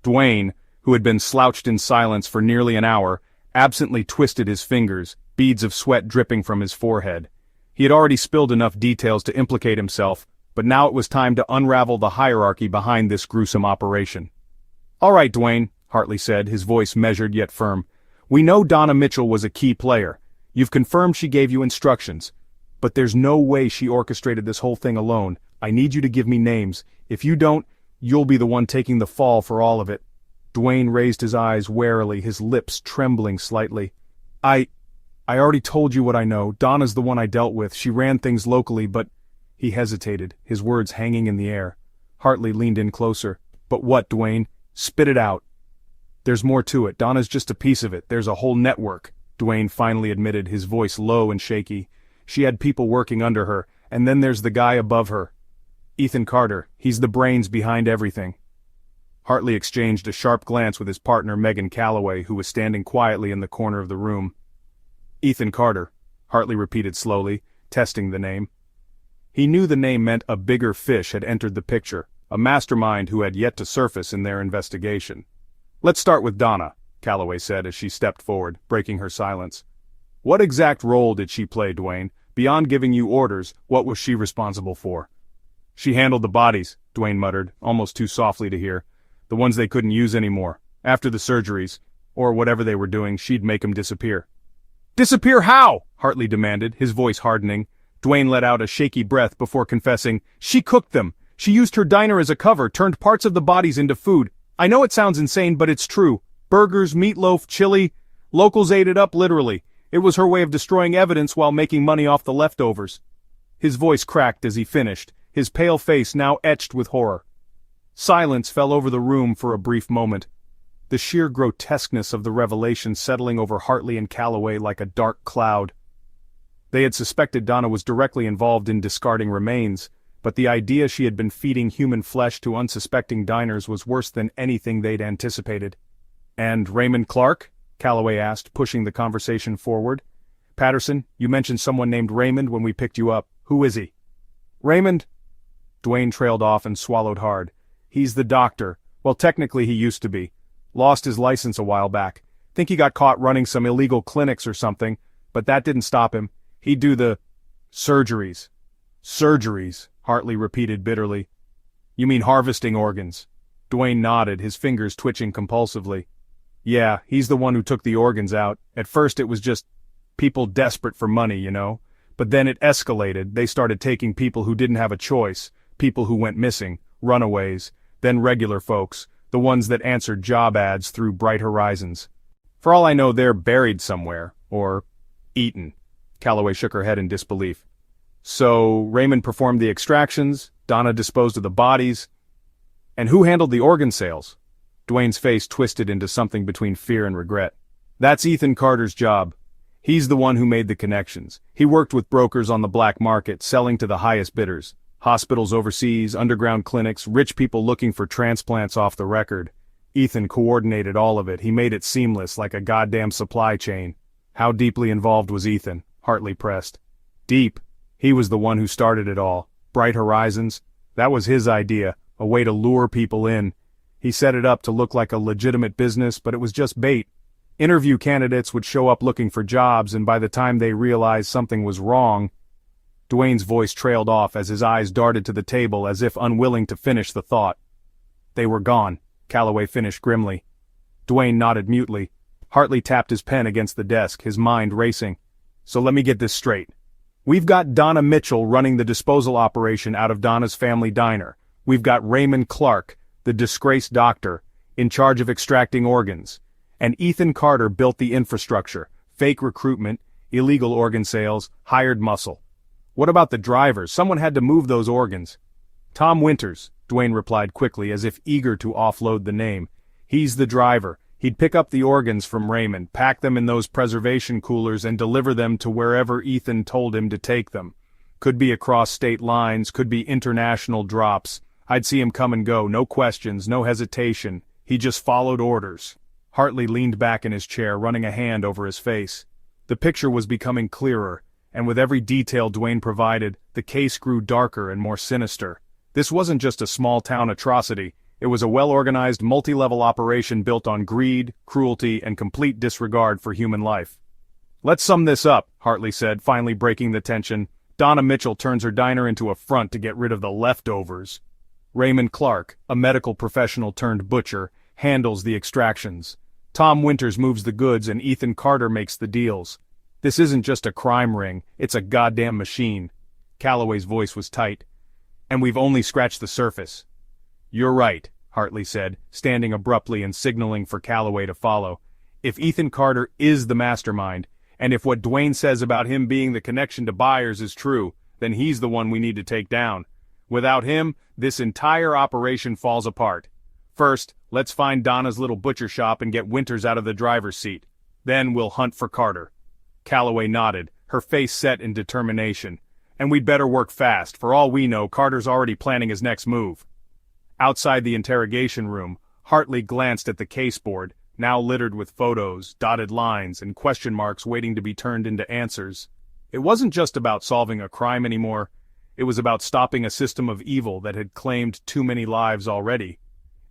Dwayne, who had been slouched in silence for nearly an hour, absently twisted his fingers, beads of sweat dripping from his forehead. He had already spilled enough details to implicate himself, but now it was time to unravel the hierarchy behind this gruesome operation. "All right, Dwayne," Hartley said, his voice measured yet firm. "We know Donna Mitchell was a key player. You've confirmed she gave you instructions. But there's no way she orchestrated this whole thing alone. I need you to give me names. If you don't, you'll be the one taking the fall for all of it." Dwayne raised his eyes warily, his lips trembling slightly. I already told you what I know. Donna's the one I dealt with. She ran things locally, but..." He hesitated, his words hanging in the air. Hartley leaned in closer. "But what, Dwayne? Spit it out." "There's more to it. Donna's just a piece of it. There's a whole network," Dwayne finally admitted, his voice low and shaky. "She had people working under her, and then there's the guy above her. Ethan Carter. He's the brains behind everything." Hartley exchanged a sharp glance with his partner Megan Calloway, who was standing quietly in the corner of the room. "Ethan Carter," Hartley repeated slowly, testing the name. He knew the name meant a bigger fish had entered the picture, a mastermind who had yet to surface in their investigation. "Let's start with Donna," Calloway said as she stepped forward, breaking her silence. "What exact role did she play, Dwayne? Beyond giving you orders, what was she responsible for?" "She handled the bodies," Dwayne muttered, almost too softly to hear. "The ones they couldn't use anymore. After the surgeries, or whatever they were doing, she'd make him disappear. "Disappear how?" Hartley demanded, his voice hardening. Dwayne let out a shaky breath before confessing, "She cooked them. She used her diner as a cover, turned parts of the bodies into food. I know it sounds insane, but it's true. Burgers, meatloaf, chili. Locals ate it up literally. It was her way of destroying evidence while making money off the leftovers." His voice cracked as he finished, his pale face now etched with horror. Silence fell over the room for a brief moment, the sheer grotesqueness of the revelation settling over Hartley and Calloway like a dark cloud. They had suspected Donna was directly involved in discarding remains, but the idea she had been feeding human flesh to unsuspecting diners was worse than anything they'd anticipated. "And Raymond Clark?" Calloway asked, pushing the conversation forward. "Patterson, you mentioned someone named Raymond when we picked you up. Who is he?" "Raymond?" Dwayne trailed off and swallowed hard. "He's the doctor. Well, technically he used to be. Lost his license a while back. Think he got caught running some illegal clinics or something, but that didn't stop him. He'd do the surgeries." "Surgeries," Hartley repeated bitterly. "You mean harvesting organs?" Dwayne nodded, his fingers twitching compulsively. "Yeah, he's the one who took the organs out. At first it was just people desperate for money, you know. But then it escalated. They started taking people who didn't have a choice, people who went missing, runaways, then regular folks, the ones that answered job ads through Bright Horizons. For all I know, they're buried somewhere, or eaten." Calloway shook her head in disbelief. "So, Raymond performed the extractions, Donna disposed of the bodies, and who handled the organ sales?" Dwayne's face twisted into something between fear and regret. "That's Ethan Carter's job. He's the one who made the connections. He worked with brokers on the black market, selling to the highest bidders. Hospitals overseas, underground clinics, rich people looking for transplants off the record. Ethan coordinated all of it. He made it seamless, like a goddamn supply chain." "How deeply involved was Ethan?" Hartley pressed. "Deep. He was the one who started it all. Bright Horizons. That was his idea, a way to lure people in. He set it up to look like a legitimate business, but it was just bait. Interview candidates would show up looking for jobs, and by the time they realized something was wrong..." Dwayne's voice trailed off as his eyes darted to the table as if unwilling to finish the thought. "They were gone," Calloway finished grimly. Dwayne nodded mutely. Hartley tapped his pen against the desk, his mind racing. "So let me get this straight. We've got Donna Mitchell running the disposal operation out of Donna's family diner. We've got Raymond Clark, the disgraced doctor, in charge of extracting organs. And Ethan Carter built the infrastructure, fake recruitment, illegal organ sales, hired muscle. What about the drivers? Someone had to move those organs." "Tom Winters," Dwayne replied quickly, as if eager to offload the name. "He's the driver. He'd pick up the organs from Raymond, pack them in those preservation coolers and deliver them to wherever Ethan told him to take them. Could be across state lines, could be international drops. I'd see him come and go, no questions, no hesitation. He just followed orders." Hartley leaned back in his chair, running a hand over his face. The picture was becoming clearer, and with every detail Dwayne provided, the case grew darker and more sinister. This wasn't just a small-town atrocity. It was a well-organized, multi-level operation built on greed, cruelty, and complete disregard for human life. "Let's sum this up," Hartley said, finally breaking the tension. "Donna Mitchell turns her diner into a front to get rid of the leftovers. Raymond Clark, a medical professional turned butcher, handles the extractions. Tom Winters moves the goods and Ethan Carter makes the deals. This isn't just a crime ring, it's a goddamn machine." Calloway's voice was tight. "And we've only scratched the surface." "You're right," Hartley said, standing abruptly and signaling for Calloway to follow. "If Ethan Carter is the mastermind, and if what Dwayne says about him being the connection to buyers is true, then he's the one we need to take down. Without him, this entire operation falls apart. First, let's find Donna's little butcher shop and get Winters out of the driver's seat. Then we'll hunt for Carter." Calloway nodded, her face set in determination. "And we'd better work fast. For all we know, Carter's already planning his next move." Outside the interrogation room, Hartley glanced at the caseboard, now littered with photos, dotted lines, and question marks waiting to be turned into answers. It wasn't just about solving a crime anymore. It was about stopping a system of evil that had claimed too many lives already.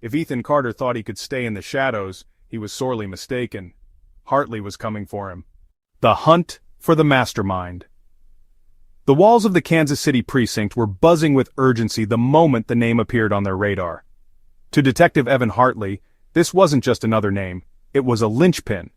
If Ethan Carter thought he could stay in the shadows, he was sorely mistaken. Hartley was coming for him. The hunt for the mastermind. The walls of the Kansas City precinct were buzzing with urgency the moment the name appeared on their radar. To Detective Evan Hartley, this wasn't just another name. It was a linchpin.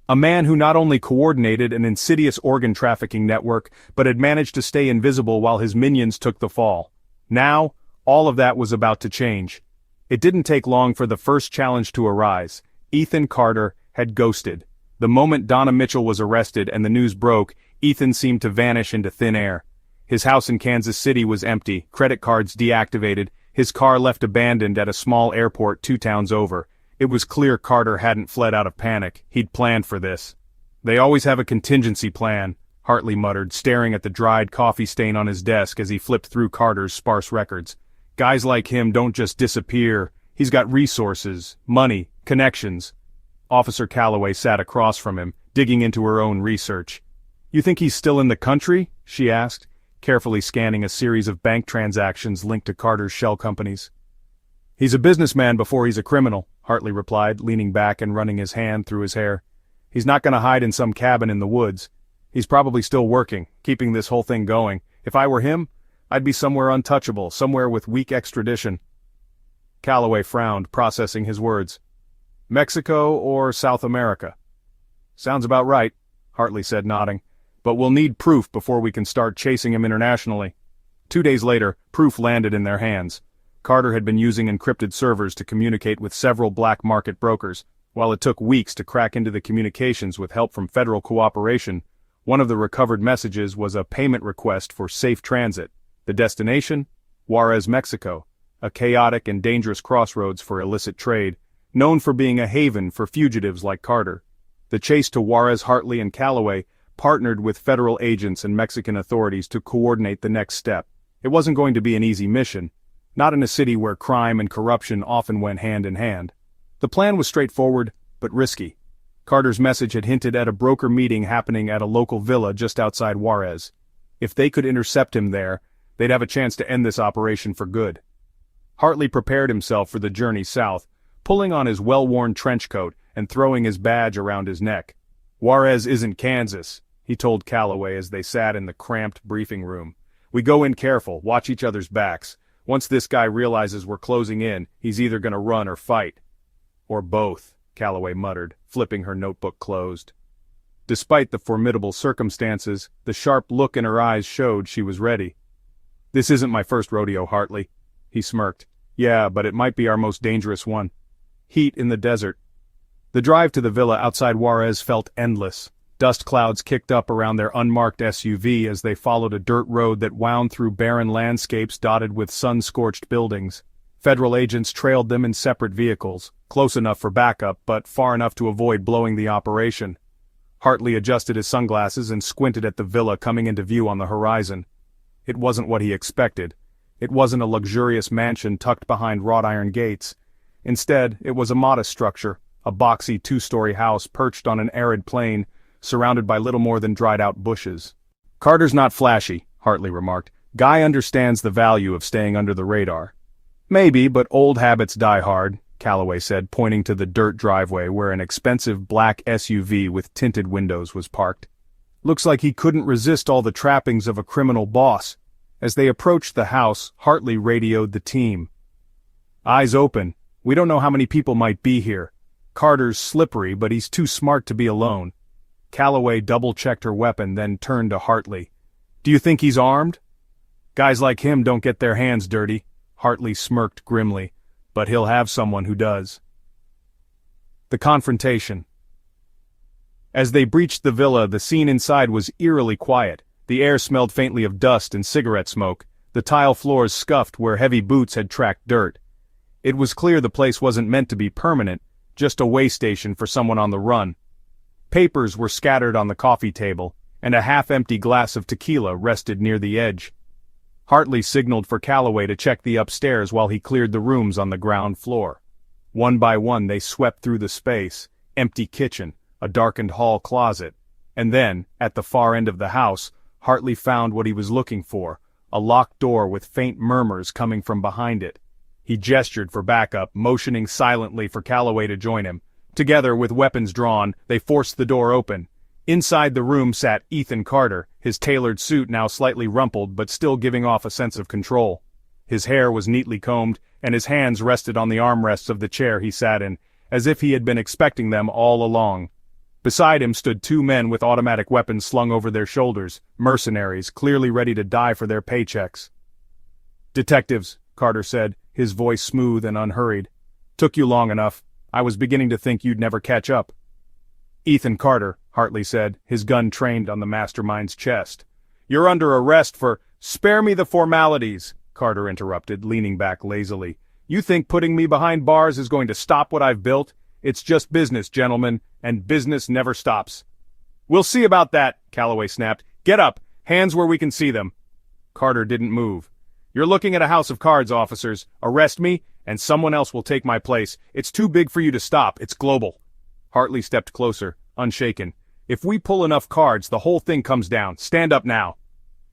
A man who not only coordinated an insidious organ trafficking network, but had managed to stay invisible while his minions took the fall. Now, all of that was about to change. It didn't take long for the first challenge to arise. Ethan Carter had ghosted. The moment Donna Mitchell was arrested and the news broke, Ethan seemed to vanish into thin air. His house in Kansas City was empty, credit cards deactivated, his car left abandoned at a small airport 2 towns over. It was clear Carter hadn't fled out of panic. He'd planned for this. "They always have a contingency plan," Hartley muttered, staring at the dried coffee stain on his desk as he flipped through Carter's sparse records. "Guys like him don't just disappear. He's got resources, money, connections." Officer Calloway sat across from him, digging into her own research. "You think he's still in the country?" she asked, carefully scanning a series of bank transactions linked to Carter's shell companies. "He's a businessman before he's a criminal," Hartley replied, leaning back and running his hand through his hair. "He's not going to hide in some cabin in the woods. He's probably still working, keeping this whole thing going. If I were him, I'd be somewhere untouchable, somewhere with weak extradition." Calloway frowned, processing his words. "Mexico or South America?" "Sounds about right," Hartley said, nodding. "But we'll need proof before we can start chasing him internationally." 2 days later, proof landed in their hands. Carter had been using encrypted servers to communicate with several black market brokers. While it took weeks to crack into the communications with help from federal cooperation, one of the recovered messages was a payment request for safe transit. The destination? Juarez, Mexico, a chaotic and dangerous crossroads for illicit trade, known for being a haven for fugitives like Carter. The chase to Juarez, Hartley, and Calloway partnered with federal agents and Mexican authorities to coordinate the next step. It wasn't going to be an easy mission, not in a city where crime and corruption often went hand in hand. The plan was straightforward, but risky. Carter's message had hinted at a broker meeting happening at a local villa just outside Juarez. If they could intercept him there, they'd have a chance to end this operation for good. Hartley prepared himself for the journey south, pulling on his well-worn trench coat and throwing his badge around his neck. "Juarez isn't Kansas," he told Calloway as they sat in the cramped briefing room. "We go in careful, watch each other's backs. Once this guy realizes we're closing in, he's either gonna run or fight." "Or both," Calloway muttered, flipping her notebook closed. Despite the formidable circumstances, the sharp look in her eyes showed she was ready. "This isn't my first rodeo, Hartley," he smirked. "Yeah, but it might be our most dangerous one. Heat in the desert." The drive to the villa outside Juarez felt endless. Dust clouds kicked up around their unmarked SUV as they followed a dirt road that wound through barren landscapes dotted with sun-scorched buildings. Federal agents trailed them in separate vehicles, close enough for backup but far enough to avoid blowing the operation. Hartley adjusted his sunglasses and squinted at the villa coming into view on the horizon. It wasn't what he expected. It wasn't a luxurious mansion tucked behind wrought iron gates. Instead, it was a modest structure, a boxy 2-story house perched on an arid plain, surrounded by little more than dried-out bushes. "Carter's not flashy," Hartley remarked. "Guy understands the value of staying under the radar." "Maybe, but old habits die hard," Calloway said, pointing to the dirt driveway where an expensive black SUV with tinted windows was parked. "Looks like he couldn't resist all the trappings of a criminal boss." As they approached the house, Hartley radioed the team. "Eyes open. We don't know how many people might be here. Carter's slippery, but he's too smart to be alone." Calloway double-checked her weapon, then turned to Hartley. "Do you think he's armed?" "Guys like him don't get their hands dirty," Hartley smirked grimly, "but he'll have someone who does." The confrontation. As they breached the villa, the scene inside was eerily quiet. The air smelled faintly of dust and cigarette smoke, the tile floors scuffed where heavy boots had tracked dirt. It was clear the place wasn't meant to be permanent, just a way station for someone on the run. Papers were scattered on the coffee table, and a half-empty glass of tequila rested near the edge. Hartley signaled for Calloway to check the upstairs while he cleared the rooms on the ground floor. One by one they swept through the space, empty kitchen, a darkened hall closet, and then, at the far end of the house, Hartley found what he was looking for, a locked door with faint murmurs coming from behind it. He gestured for backup, motioning silently for Calloway to join him. Together, with weapons drawn, they forced the door open. Inside the room sat Ethan Carter, his tailored suit now slightly rumpled but still giving off a sense of control. His hair was neatly combed, and his hands rested on the armrests of the chair he sat in, as if he had been expecting them all along. Beside him stood two men with automatic weapons slung over their shoulders, mercenaries, clearly ready to die for their paychecks. "Detectives," Carter said, his voice smooth and unhurried. "Took you long enough. I was beginning to think you'd never catch up." "Ethan Carter," Hartley said, his gun trained on the mastermind's chest. "You're under arrest for—" "Spare me the formalities," Carter interrupted, leaning back lazily. "You think putting me behind bars is going to stop what I've built? It's just business, gentlemen, and business never stops." "We'll see about that," Calloway snapped. "Get up, hands where we can see them." Carter didn't move. "You're looking at a house of cards, officers. Arrest me, and someone else will take my place. It's too big for you to stop. It's global." Hartley stepped closer, unshaken. "If we pull enough cards, the whole thing comes down. Stand up now."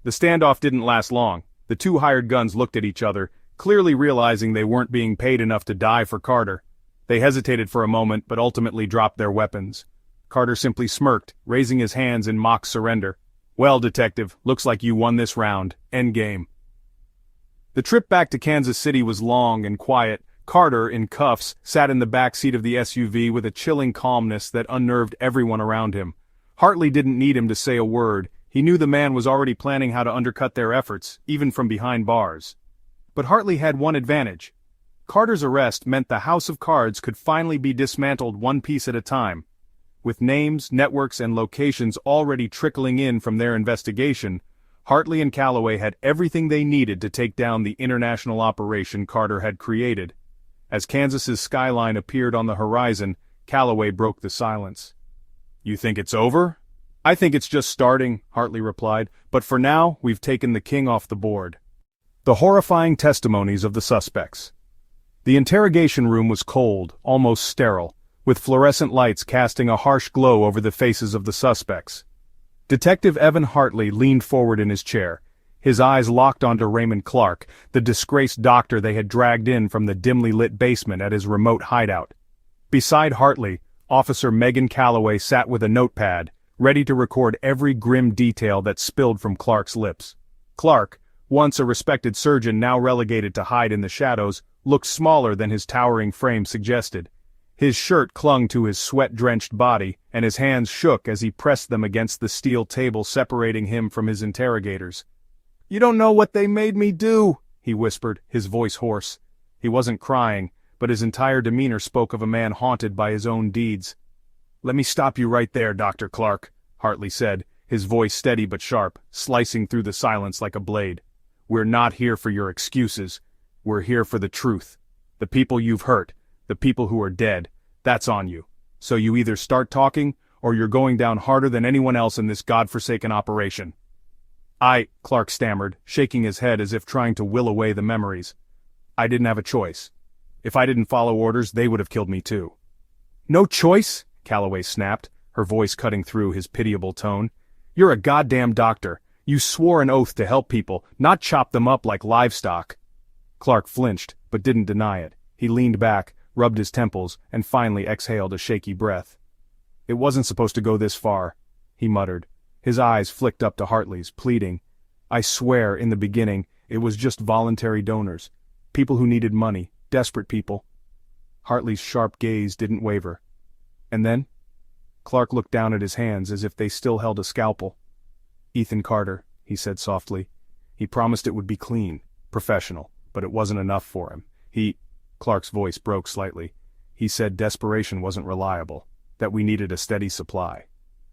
The standoff didn't last long. The two hired guns looked at each other, clearly realizing they weren't being paid enough to die for Carter. They hesitated for a moment, but ultimately dropped their weapons. Carter simply smirked, raising his hands in mock surrender. "Well, detective, looks like you won this round. Endgame." The trip back to Kansas City was long and quiet. Carter, in cuffs, sat in the back seat of the SUV with a chilling calmness that unnerved everyone around him. Hartley didn't need him to say a word. He knew the man was already planning how to undercut their efforts, even from behind bars. But Hartley had one advantage. Carter's arrest meant the house of cards could finally be dismantled one piece at a time. With names, networks, and locations already trickling in from their investigation, Hartley and Calloway had everything they needed to take down the international operation Carter had created. As Kansas's skyline appeared on the horizon, Calloway broke the silence. "You think it's over?" "I think it's just starting," Hartley replied, "but for now, we've taken the king off the board." The horrifying testimonies of the suspects. The interrogation room was cold, almost sterile, with fluorescent lights casting a harsh glow over the faces of the suspects. Detective Evan Hartley leaned forward in his chair, his eyes locked onto Raymond Clark, the disgraced doctor they had dragged in from the dimly lit basement at his remote hideout. Beside Hartley, Officer Megan Calloway sat with a notepad, ready to record every grim detail that spilled from Clark's lips. Clark, once a respected surgeon now relegated to hide in the shadows, looked smaller than his towering frame suggested. His shirt clung to his sweat-drenched body, and his hands shook as he pressed them against the steel table separating him from his interrogators. "You don't know what they made me do," he whispered, his voice hoarse. He wasn't crying, but his entire demeanor spoke of a man haunted by his own deeds. "Let me stop you right there, Dr. Clark," Hartley said, his voice steady but sharp, slicing through the silence like a blade. "We're not here for your excuses. We're here for the truth. The people you've hurt, the people who are dead, that's on you. So you either start talking, or you're going down harder than anyone else in this godforsaken operation." Clark stammered, shaking his head as if trying to will away the memories. "I didn't have a choice. If I didn't follow orders, they would have killed me too." "No choice?" Calloway snapped, her voice cutting through his pitiable tone. "You're a goddamn doctor. You swore an oath to help people, not chop them up like livestock." Clark flinched, but didn't deny it. He leaned back, rubbed his temples, and finally exhaled a shaky breath. "It wasn't supposed to go this far," he muttered. His eyes flicked up to Hartley's, pleading. "I swear, in the beginning, it was just voluntary donors. People who needed money, desperate people." Hartley's sharp gaze didn't waver. "And then?" Clark looked down at his hands as if they still held a scalpel. "Ethan Carter," he said softly. "He promised it would be clean, professional, but it wasn't enough for him. Clark's voice broke slightly. "He said desperation wasn't reliable, that we needed a steady supply."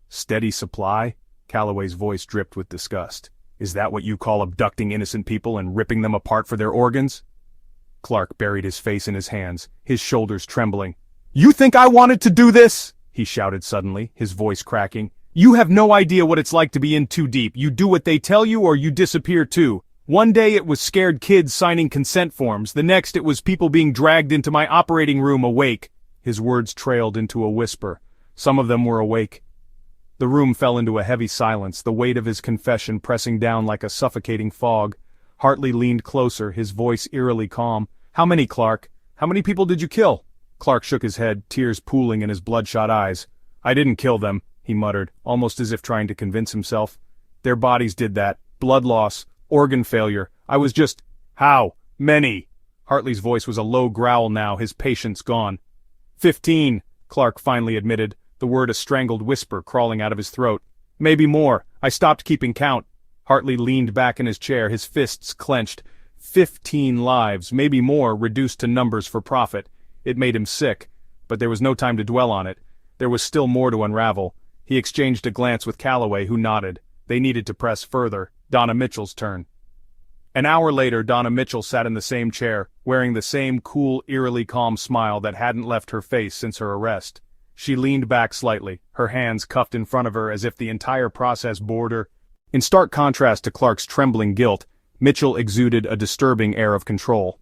"Steady supply?" Calloway's voice dripped with disgust. "Is that what you call abducting innocent people and ripping them apart for their organs?" Clark buried his face in his hands, his shoulders trembling. "You think I wanted to do this?" he shouted suddenly, his voice cracking. "You have no idea what it's like to be in too deep. You do what they tell you or you disappear too. One day it was scared kids signing consent forms, the next it was people being dragged into my operating room awake." His words trailed into a whisper. Some of them were awake. The room fell into a heavy silence, the weight of his confession pressing down like a suffocating fog. Hartley leaned closer, his voice eerily calm. "How many, Clark? How many people did you kill?" Clark shook his head, tears pooling in his bloodshot eyes. "I didn't kill them," he muttered, almost as if trying to convince himself. "Their bodies did that. Blood loss, organ failure. I was just—" "How many?" Hartley's voice was a low growl now, his patience gone. 15, Clark finally admitted, the word a strangled whisper crawling out of his throat. Maybe more. I stopped keeping count. Hartley leaned back in his chair, his fists clenched. 15 lives, maybe more, reduced to numbers for profit. It made him sick, but there was no time to dwell on it. There was still more to unravel. He exchanged a glance with Calloway, who nodded. They needed to press further. Donna Mitchell's turn. An hour later, Donna Mitchell sat in the same chair, wearing the same cool, eerily calm smile that hadn't left her face since her arrest. She leaned back slightly, her hands cuffed in front of her as if the entire process bored her. In stark contrast to Clark's trembling guilt, Mitchell exuded a disturbing air of control.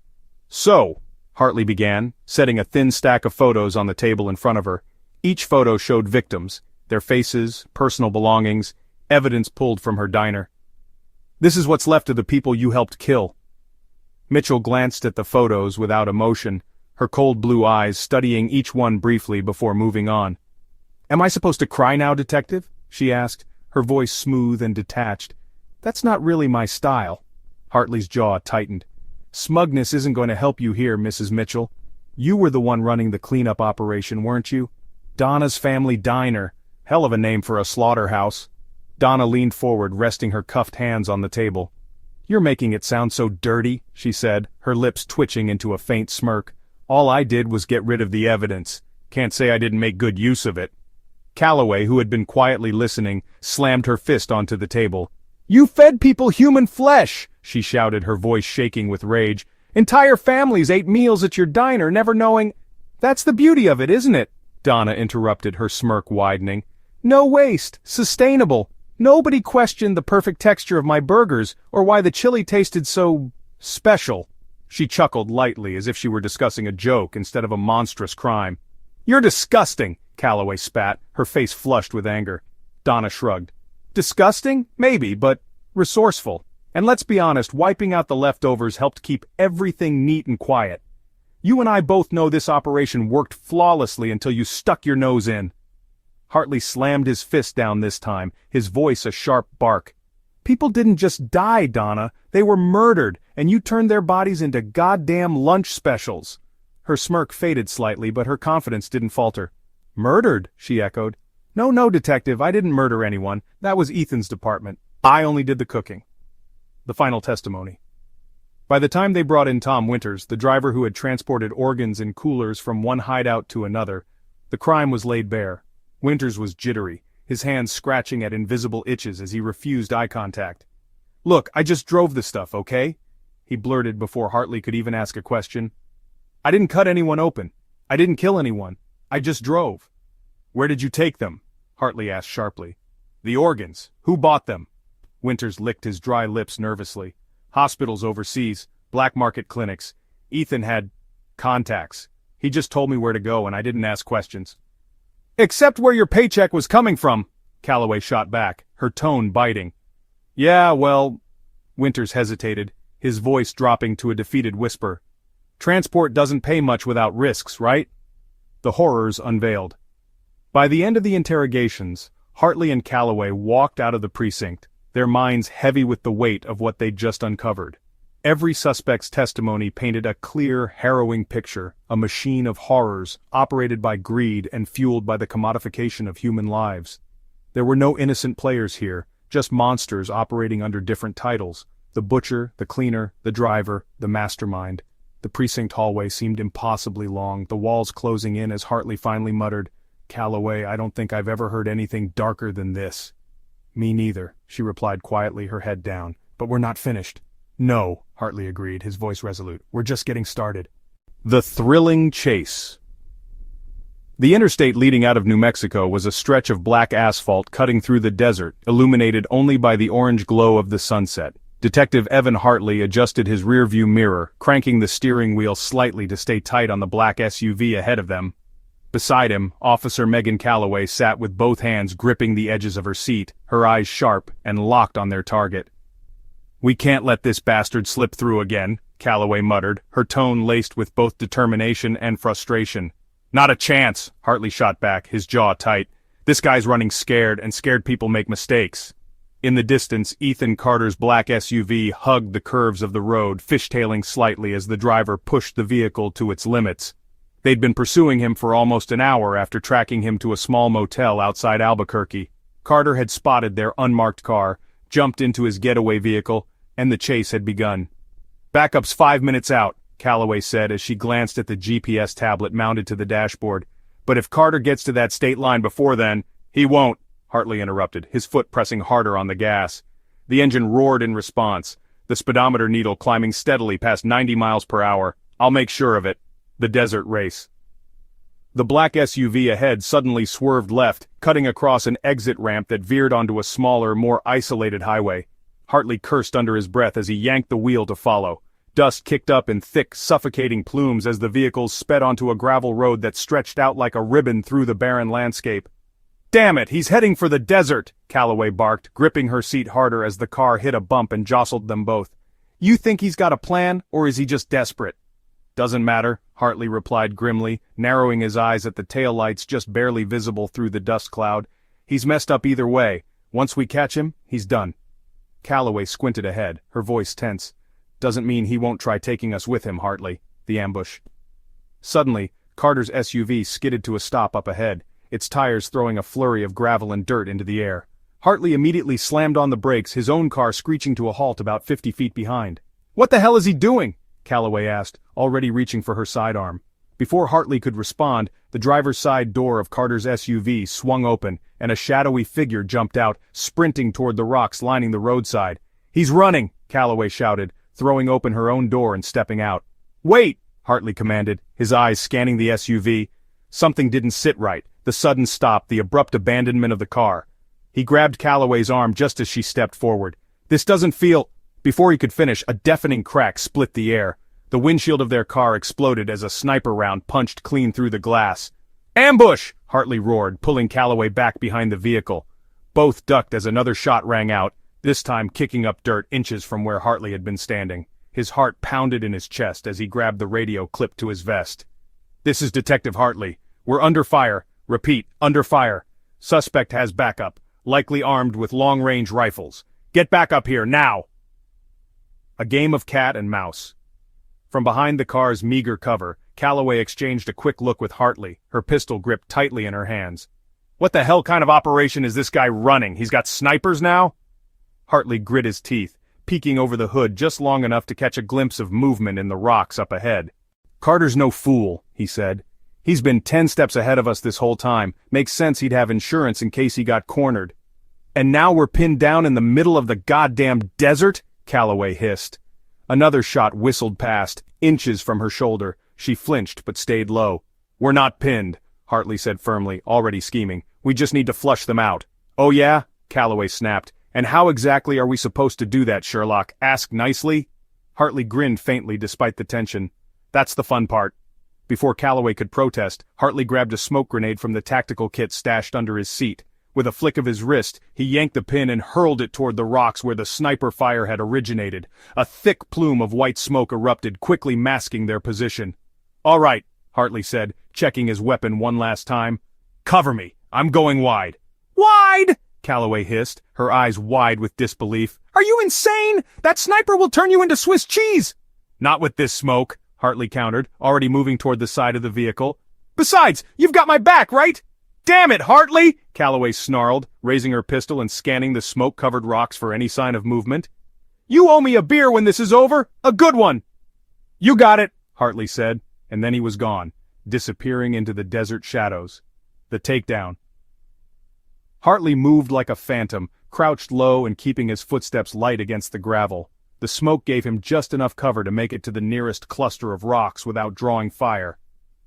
So, Hartley began, setting a thin stack of photos on the table in front of her. Each photo showed victims, their faces, personal belongings, evidence pulled from her diner. This is what's left of the people you helped kill. Mitchell glanced at the photos without emotion, her cold blue eyes studying each one briefly before moving on. Am I supposed to cry now, detective? She asked, her voice smooth and detached. That's not really my style. Hartley's jaw tightened. Smugness isn't going to help you here, Mrs. Mitchell. You were the one running the cleanup operation, weren't you? Donna's Family Diner. Hell of a name for a slaughterhouse. Donna leaned forward, resting her cuffed hands on the table. You're making it sound so dirty, she said, her lips twitching into a faint smirk. All I did was get rid of the evidence. Can't say I didn't make good use of it. Calloway, who had been quietly listening, slammed her fist onto the table. You fed people human flesh, she shouted, her voice shaking with rage. Entire families ate meals at your diner, never knowing— That's the beauty of it, isn't it? Donna interrupted, her smirk widening. No waste, sustainable. Nobody questioned the perfect texture of my burgers, or why the chili tasted so— special. She chuckled lightly, as if she were discussing a joke instead of a monstrous crime. You're disgusting, Calloway spat, her face flushed with anger. Donna shrugged. Disgusting? Maybe, but resourceful. And let's be honest, wiping out the leftovers helped keep everything neat and quiet. You and I both know this operation worked flawlessly until you stuck your nose in. Hartley slammed his fist down this time, his voice a sharp bark. People didn't just die, Donna. They were murdered, and you turned their bodies into goddamn lunch specials. Her smirk faded slightly, but her confidence didn't falter. Murdered? She echoed. No, detective, I didn't murder anyone. That was Ethan's department. I only did the cooking. The final testimony. By the time they brought in Tom Winters, the driver who had transported organs in coolers from one hideout to another, the crime was laid bare. Winters was jittery, his hands scratching at invisible itches as he refused eye contact. Look, I just drove the stuff, okay? He blurted before Hartley could even ask a question. I didn't cut anyone open. I didn't kill anyone. I just drove. Where did you take them? Hartley asked sharply. The organs. Who bought them? Winters licked his dry lips nervously. Hospitals overseas, black market clinics. Ethan had contacts. He just told me where to go and I didn't ask questions. Except where your paycheck was coming from, Calloway shot back, her tone biting. Yeah, well, Winters hesitated, his voice dropping to a defeated whisper. Transport doesn't pay much without risks, right? The horrors unveiled. By the end of the interrogations, Hartley and Calloway walked out of the precinct, their minds heavy with the weight of what they'd just uncovered. Every suspect's testimony painted a clear, harrowing picture, a machine of horrors, operated by greed and fueled by the commodification of human lives. There were no innocent players here, just monsters operating under different titles. The butcher, the cleaner, the driver, the mastermind. The precinct hallway seemed impossibly long, the walls closing in as Hartley finally muttered, Calloway, I don't think I've ever heard anything darker than this. Me neither, she replied quietly, her head down. But we're not finished. No, Hartley agreed, his voice resolute. We're just getting started. The thrilling chase. The interstate leading out of New Mexico was a stretch of black asphalt cutting through the desert, illuminated only by the orange glow of the sunset. Detective Evan Hartley adjusted his rearview mirror, cranking the steering wheel slightly to stay tight on the black SUV ahead of them. Beside him, Officer Megan Calloway sat with both hands gripping the edges of her seat, her eyes sharp and locked on their target. We can't let this bastard slip through again, Calloway muttered, her tone laced with both determination and frustration. Not a chance, Hartley shot back, his jaw tight. This guy's running scared, and scared people make mistakes. In the distance, Ethan Carter's black SUV hugged the curves of the road, fishtailing slightly as the driver pushed the vehicle to its limits. They'd been pursuing him for almost an hour after tracking him to a small motel outside Albuquerque. Carter had spotted their unmarked car, jumped into his getaway vehicle, and the chase had begun. "Backup's 5 minutes out," Calloway said as she glanced at the GPS tablet mounted to the dashboard. "But if Carter gets to that state line before then—" "He won't," Hartley interrupted, his foot pressing harder on the gas. The engine roared in response, the speedometer needle climbing steadily past 90 miles per hour. "I'll make sure of it." The desert race. The black SUV ahead suddenly swerved left, cutting across an exit ramp that veered onto a smaller, more isolated highway. Hartley cursed under his breath as he yanked the wheel to follow. Dust kicked up in thick, suffocating plumes as the vehicles sped onto a gravel road that stretched out like a ribbon through the barren landscape. "Damn it, he's heading for the desert!" Calloway barked, gripping her seat harder as the car hit a bump and jostled them both. "You think he's got a plan, or is he just desperate?" "Doesn't matter," Hartley replied grimly, narrowing his eyes at the taillights just barely visible through the dust cloud. "He's messed up either way. Once we catch him, he's done." Calloway squinted ahead, her voice tense. "Doesn't mean he won't try taking us with him, Hartley." The ambush. Suddenly, Carter's SUV skidded to a stop up ahead, its tires throwing a flurry of gravel and dirt into the air. Hartley immediately slammed on the brakes, his own car screeching to a halt about 50 feet behind. "What the hell is he doing?" Calloway asked, already reaching for her sidearm. Before Hartley could respond, the driver's side door of Carter's SUV swung open, and a shadowy figure jumped out, sprinting toward the rocks lining the roadside. "He's running!" Calloway shouted, throwing open her own door and stepping out. "Wait!" Hartley commanded, his eyes scanning the SUV. Something didn't sit right, the sudden stop, the abrupt abandonment of the car. He grabbed Calloway's arm just as she stepped forward. "This doesn't feel—" Before he could finish, a deafening crack split the air. The windshield of their car exploded as a sniper round punched clean through the glass. "Ambush!" Hartley roared, pulling Calloway back behind the vehicle. Both ducked as another shot rang out, this time kicking up dirt inches from where Hartley had been standing. His heart pounded in his chest as he grabbed the radio clipped to his vest. "This is Detective Hartley. We're under fire. Repeat, under fire. Suspect has backup, likely armed with long-range rifles. Get back up here, now!" A game of cat and mouse. From behind the car's meager cover, Calloway exchanged a quick look with Hartley, her pistol gripped tightly in her hands. "What the hell kind of operation is this guy running? He's got snipers now?" Hartley grit his teeth, peeking over the hood just long enough to catch a glimpse of movement in the rocks up ahead. "Carter's no fool," he said. "He's been 10 steps ahead of us this whole time. Makes sense he'd have insurance in case he got cornered." "And now we're pinned down in the middle of the goddamn desert?" Calloway hissed. Another shot whistled past, inches from her shoulder. She flinched but stayed low. "We're not pinned," Hartley said firmly, already scheming. "We just need to flush them out." "Oh yeah?" Calloway snapped. "And how exactly are we supposed to do that, Sherlock? Ask nicely?" Hartley grinned faintly despite the tension. "That's the fun part." Before Calloway could protest, Hartley grabbed a smoke grenade from the tactical kit stashed under his seat. With a flick of his wrist, he yanked the pin and hurled it toward the rocks where the sniper fire had originated. A thick plume of white smoke erupted, quickly masking their position. "All right," Hartley said, checking his weapon one last time. "Cover me. I'm going wide." "Wide?" Calloway hissed, her eyes wide with disbelief. "Are you insane? That sniper will turn you into Swiss cheese!" "Not with this smoke," Hartley countered, already moving toward the side of the vehicle. "Besides, you've got my back, right?" "Damn it, Hartley!" Calloway snarled, raising her pistol and scanning the smoke-covered rocks for any sign of movement. "You owe me a beer when this is over! A good one!" "You got it," Hartley said, and then he was gone, disappearing into the desert shadows. The takedown. Hartley moved like a phantom, crouched low and keeping his footsteps light against the gravel. The smoke gave him just enough cover to make it to the nearest cluster of rocks without drawing fire.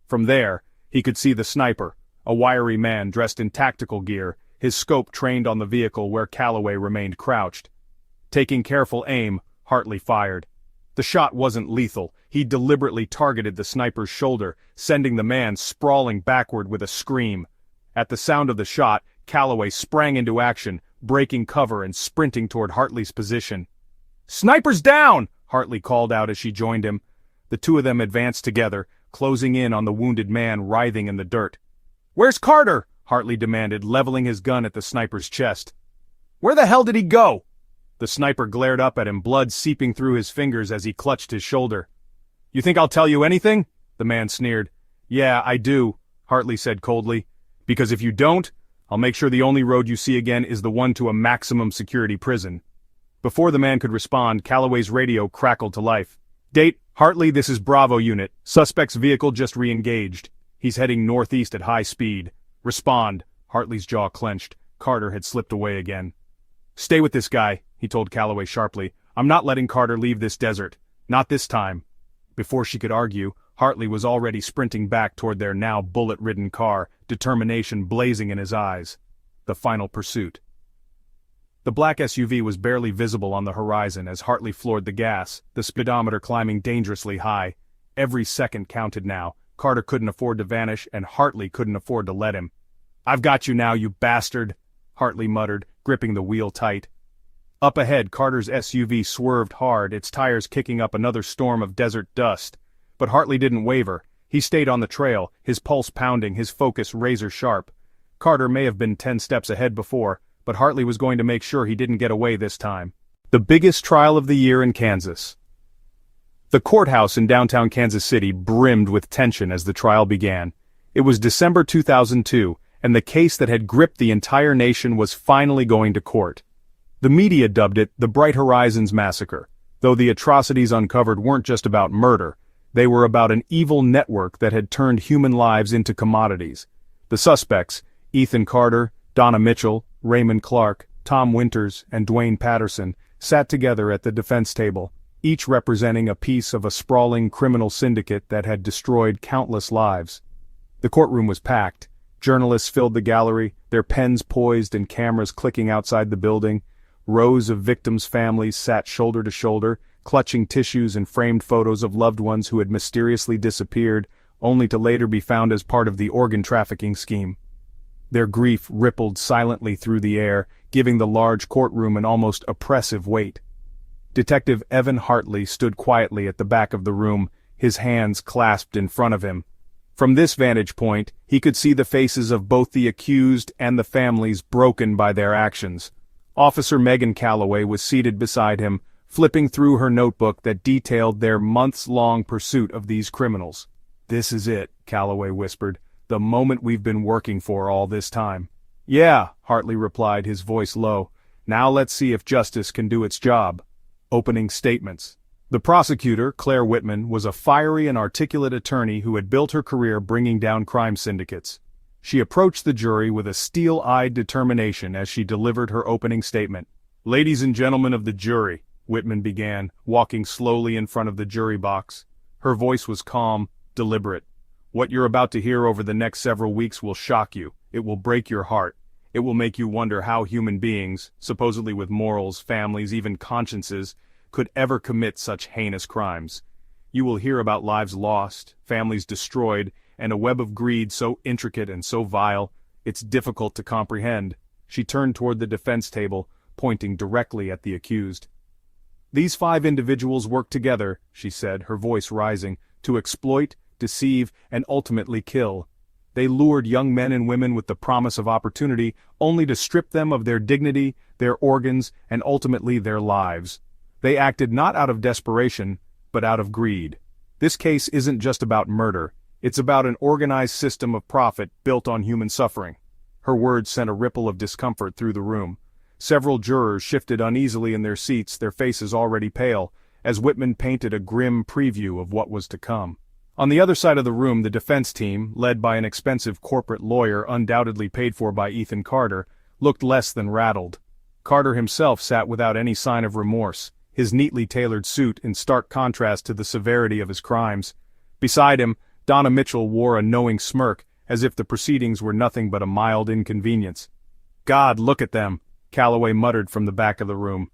From there, he could see the sniper, a wiry man dressed in tactical gear, his scope trained on the vehicle where Calloway remained crouched. Taking careful aim, Hartley fired. The shot wasn't lethal. He deliberately targeted the sniper's shoulder, sending the man sprawling backward with a scream. At the sound of the shot, Calloway sprang into action, breaking cover and sprinting toward Hartley's position. "Sniper's down!" Hartley called out as she joined him. The two of them advanced together, closing in on the wounded man writhing in the dirt. "Where's Carter?" Hartley demanded, leveling his gun at the sniper's chest. "Where the hell did he go?" The sniper glared up at him, blood seeping through his fingers as he clutched his shoulder. "You think I'll tell you anything?" The man sneered. "Yeah, I do," Hartley said coldly. "Because if you don't, I'll make sure the only road you see again is the one to a maximum security prison." Before the man could respond, Calloway's radio crackled to life. "Date, Hartley, this is Bravo Unit. Suspect's vehicle just re-engaged. He's heading northeast at high speed. Respond." Hartley's jaw clenched. Carter had slipped away again. "Stay with this guy," he told Calloway sharply. "I'm not letting Carter leave this desert. Not this time." Before she could argue, Hartley was already sprinting back toward their now bullet-ridden car, determination blazing in his eyes. The final pursuit. The black SUV was barely visible on the horizon as Hartley floored the gas, the speedometer climbing dangerously high. Every second counted now. Carter couldn't afford to vanish, and Hartley couldn't afford to let him. "I've got you now, you bastard," Hartley muttered, gripping the wheel tight. Up ahead, Carter's SUV swerved hard, its tires kicking up another storm of desert dust. But Hartley didn't waver. He stayed on the trail, his pulse pounding, his focus razor-sharp. Carter may have been 10 steps ahead before, but Hartley was going to make sure he didn't get away this time. The biggest trial of the year in Kansas. The courthouse in downtown Kansas City brimmed with tension as the trial began. It was December 2002, and the case that had gripped the entire nation was finally going to court. The media dubbed it the Bright Horizons Massacre, though the atrocities uncovered weren't just about murder. They were about an evil network that had turned human lives into commodities. The suspects, Ethan Carter, Donna Mitchell, Raymond Clark, Tom Winters, and Dwayne Patterson, sat together at the defense table, each representing a piece of a sprawling criminal syndicate that had destroyed countless lives. The courtroom was packed. Journalists filled the gallery, their pens poised and cameras clicking outside the building. Rows of victims' families sat shoulder to shoulder, clutching tissues and framed photos of loved ones who had mysteriously disappeared, only to later be found as part of the organ trafficking scheme. Their grief rippled silently through the air, giving the large courtroom an almost oppressive weight. Detective Evan Hartley stood quietly at the back of the room, his hands clasped in front of him. From this vantage point, he could see the faces of both the accused and the families broken by their actions. Officer Megan Calloway was seated beside him, flipping through her notebook that detailed their months-long pursuit of these criminals. "This is it," Calloway whispered, "the moment we've been working for all this time." "Yeah," Hartley replied, his voice low. "Now let's see if justice can do its job." Opening statements. The prosecutor, Claire Whitman, was a fiery and articulate attorney who had built her career bringing down crime syndicates. She approached the jury with a steel-eyed determination as she delivered her opening statement. "Ladies and gentlemen of the jury," Whitman began, walking slowly in front of the jury box. Her voice was calm, deliberate. "What you're about to hear over the next several weeks will shock you. It will break your heart. It will make you wonder how human beings, supposedly with morals, families, even consciences, could ever commit such heinous crimes. You will hear about lives lost, families destroyed, and a web of greed so intricate and so vile, it's difficult to comprehend." She turned toward the defense table, pointing directly at the accused. "These 5 individuals worked together," she said, her voice rising, "to exploit, deceive, and ultimately kill. They lured young men and women with the promise of opportunity, only to strip them of their dignity, their organs, and ultimately their lives. They acted not out of desperation, but out of greed. This case isn't just about murder. It's about an organized system of profit built on human suffering." Her words sent a ripple of discomfort through the room. Several jurors shifted uneasily in their seats, their faces already pale, as Whitman painted a grim preview of what was to come. On the other side of the room, the defense team, led by an expensive corporate lawyer undoubtedly paid for by Ethan Carter, looked less than rattled. Carter himself sat without any sign of remorse, his neatly tailored suit in stark contrast to the severity of his crimes. Beside him, Donna Mitchell wore a knowing smirk, as if the proceedings were nothing but a mild inconvenience. "God, look at them," Calloway muttered from the back of the room.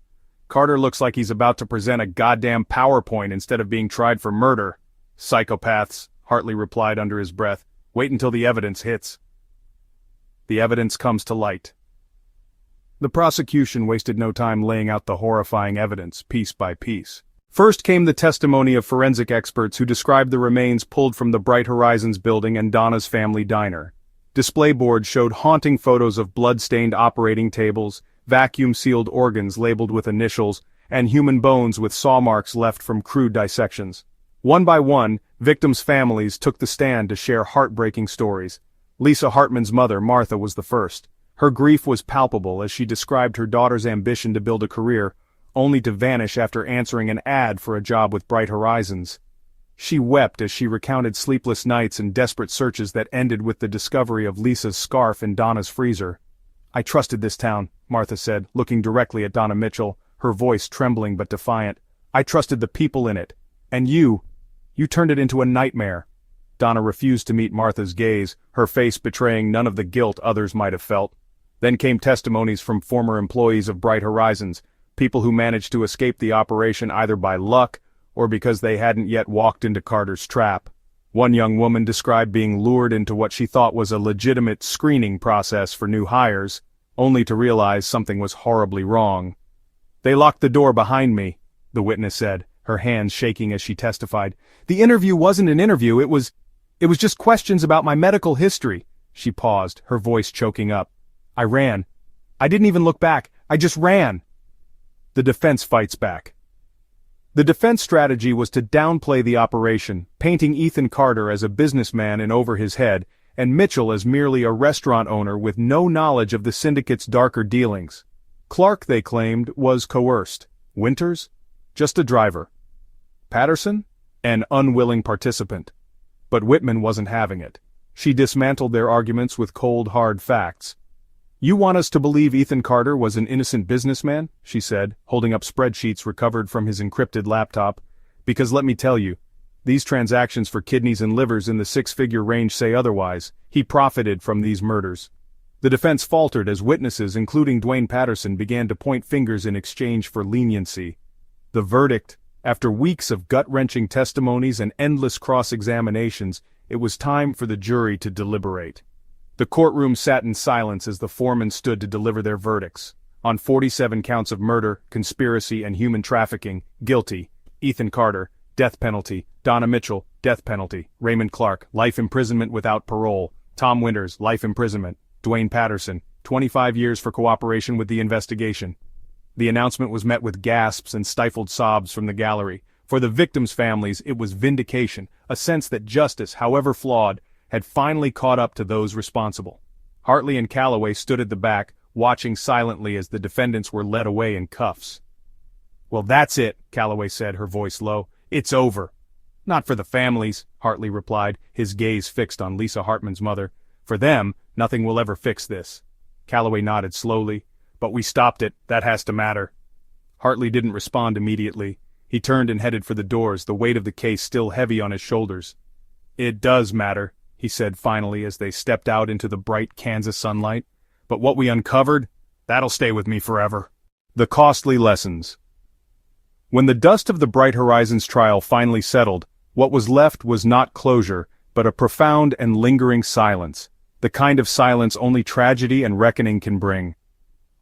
"Carter looks like he's about to present a goddamn PowerPoint instead of being tried for murder." "Psychopaths," Hartley replied under his breath. "Wait until the evidence hits." The evidence comes to light. The prosecution wasted no time laying out the horrifying evidence, piece by piece. First came the testimony of forensic experts who described the remains pulled from the Bright Horizons building and Donna's family diner. Display boards showed haunting photos of blood-stained operating tables, vacuum-sealed organs labeled with initials, and human bones with saw marks left from crude dissections. One by one, victims' families took the stand to share heartbreaking stories. Lisa Hartman's mother, Martha, was the first. Her grief was palpable as she described her daughter's ambition to build a career, only to vanish after answering an ad for a job with Bright Horizons. She wept as she recounted sleepless nights and desperate searches that ended with the discovery of Lisa's scarf in Donna's freezer. "I trusted this town," Martha said, looking directly at Donna Mitchell, her voice trembling but defiant. "I trusted the people in it. And you turned it into a nightmare." Donna refused to meet Martha's gaze, her face betraying none of the guilt others might have felt. Then came testimonies from former employees of Bright Horizons, people who managed to escape the operation either by luck or because they hadn't yet walked into Carter's trap. One young woman described being lured into what she thought was a legitimate screening process for new hires, only to realize something was horribly wrong. "They locked the door behind me," the witness said, her hands shaking as she testified. "The interview wasn't an interview, it was just questions about my medical history." She paused, her voice choking up. "I ran. I didn't even look back, I just ran." The defense fights back. The defense strategy was to downplay the operation, painting Ethan Carter as a businessman in over his head, and Mitchell as merely a restaurant owner with no knowledge of the syndicate's darker dealings. Clark, they claimed, was coerced. Winters? Just a driver. Patterson? An unwilling participant. But Whitman wasn't having it. She dismantled their arguments with cold, hard facts. "You want us to believe Ethan Carter was an innocent businessman?" she said, holding up spreadsheets recovered from his encrypted laptop. "Because let me tell you, these transactions for kidneys and livers in the six-figure range say otherwise. He profited from these murders." The defense faltered as witnesses, including Dwayne Patterson, began to point fingers in exchange for leniency. The verdict, after weeks of gut-wrenching testimonies and endless cross-examinations, it was time for the jury to deliberate. The courtroom sat in silence as the foreman stood to deliver their verdicts. On 47 counts of murder, conspiracy, and human trafficking, guilty. Ethan Carter, death penalty. Donna Mitchell, death penalty. Raymond Clark, life imprisonment without parole. Tom Winters, life imprisonment. Dwayne Patterson, 25 years for cooperation with the investigation. The announcement was met with gasps and stifled sobs from the gallery. For the victims' families, it was vindication, a sense that justice, however flawed, had finally caught up to those responsible. Hartley and Calloway stood at the back, watching silently as the defendants were led away in cuffs. "Well, that's it," Calloway said, her voice low. "It's over." "Not for the families," Hartley replied, his gaze fixed on Lisa Hartman's mother. "For them, nothing will ever fix this." Calloway nodded slowly. "But we stopped it, that has to matter." Hartley didn't respond immediately. He turned and headed for the doors, the weight of the case still heavy on his shoulders. "It does matter," he said finally as they stepped out into the bright Kansas sunlight. "But what we uncovered, that'll stay with me forever." The costly lessons. When the dust of the Bright Horizons trial finally settled, what was left was not closure, but a profound and lingering silence, the kind of silence only tragedy and reckoning can bring.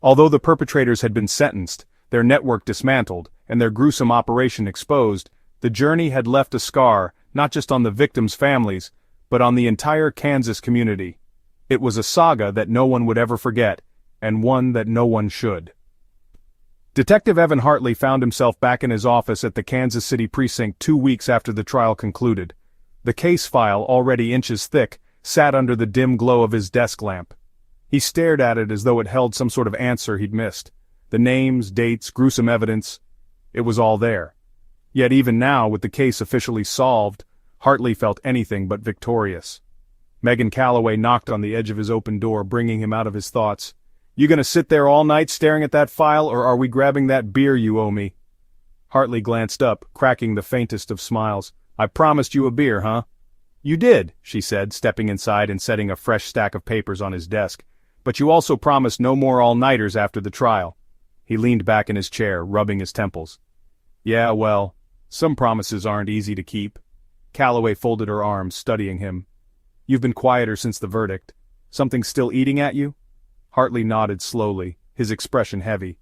Although the perpetrators had been sentenced, their network dismantled, and their gruesome operation exposed, the journey had left a scar, not just on the victims' families, but on the entire Kansas community. It was a saga that no one would ever forget, and one that no one should. Detective Evan Hartley found himself back in his office at the Kansas City precinct 2 weeks after the trial concluded. The case file, already inches thick, sat under the dim glow of his desk lamp. He stared at it as though it held some sort of answer he'd missed. The names, dates, gruesome evidence, it was all there. Yet even now, with the case officially solved, Hartley felt anything but victorious. Megan Calloway knocked on the edge of his open door, bringing him out of his thoughts. "You gonna sit there all night staring at that file, or are we grabbing that beer you owe me?" Hartley glanced up, cracking the faintest of smiles. "I promised you a beer, huh?" "You did," she said, stepping inside and setting a fresh stack of papers on his desk. "But you also promised no more all-nighters after the trial." He leaned back in his chair, rubbing his temples. "Yeah, well, some promises aren't easy to keep." Calloway folded her arms, studying him. "You've been quieter since the verdict. Something still eating at you?" Hartley nodded slowly, his expression heavy.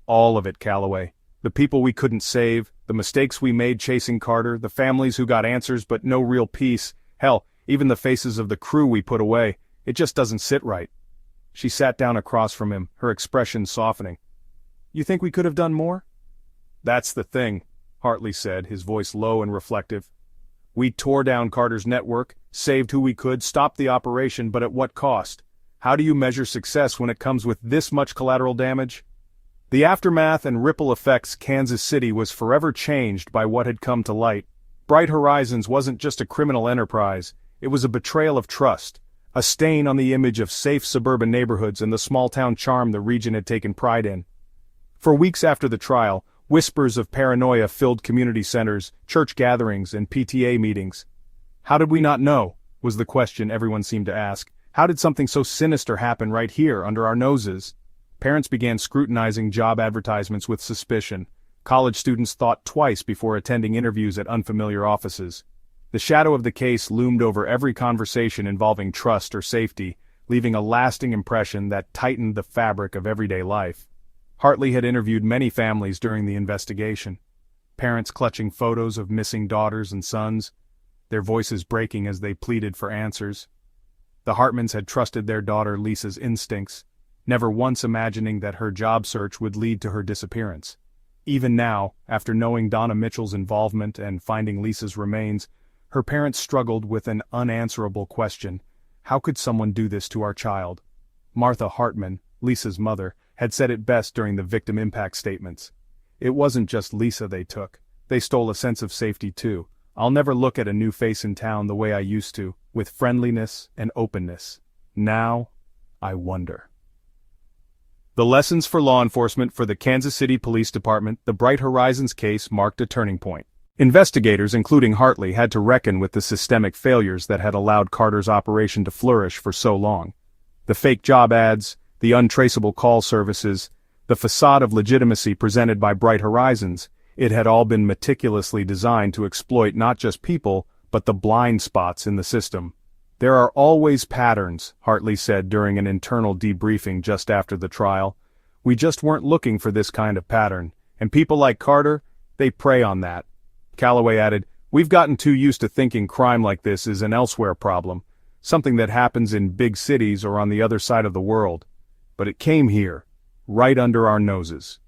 "All of it, Calloway. The people we couldn't save, the mistakes we made chasing Carter, the families who got answers but no real peace, hell, even the faces of the crew we put away. It just doesn't sit right." She sat down across from him, her expression softening. "You think we could have done more?" "That's the thing," Hartley said, his voice low and reflective. We tore down Carter's network, saved who we could, stopped the operation, but at what cost? How do you measure success when it comes with this much collateral damage? The aftermath and ripple effects. Kansas City was forever changed by what had come to light. Bright Horizons wasn't just a criminal enterprise, it was a betrayal of trust, a stain on the image of safe suburban neighborhoods and the small-town charm the region had taken pride in. For weeks after the trial, whispers of paranoia filled community centers, church gatherings, and PTA meetings. How did we not know? Was the question everyone seemed to ask. How did something so sinister happen right here under our noses? Parents began scrutinizing job advertisements with suspicion. College students thought twice before attending interviews at unfamiliar offices. The shadow of the case loomed over every conversation involving trust or safety, leaving a lasting impression that tightened the fabric of everyday life. Hartley had interviewed many families during the investigation. Parents clutching photos of missing daughters and sons, their voices breaking as they pleaded for answers. The Hartmans had trusted their daughter Lisa's instincts, never once imagining that her job search would lead to her disappearance. Even now, after knowing Donna Mitchell's involvement and finding Lisa's remains, her parents struggled with an unanswerable question. How could someone do this to our child? Martha Hartman, Lisa's mother, had said it best during the victim impact statements. It wasn't just Lisa they took. They stole a sense of safety too. I'll never look at a new face in town the way I used to, with friendliness and openness. Now, I wonder. The lessons for law enforcement for the Kansas City Police Department. The Bright Horizons case marked a turning point. Investigators, including Hartley, had to reckon with the systemic failures that had allowed Carter's operation to flourish for so long. The fake job ads, the untraceable call services, the facade of legitimacy presented by Bright Horizons, it had all been meticulously designed to exploit not just people, but the blind spots in the system. There are always patterns, Hartley said during an internal debriefing just after the trial. We just weren't looking for this kind of pattern, and people like Carter, they prey on that. Calloway added, we've gotten too used to thinking crime like this is an elsewhere problem, something that happens in big cities or on the other side of the world. But it came here, right under our noses.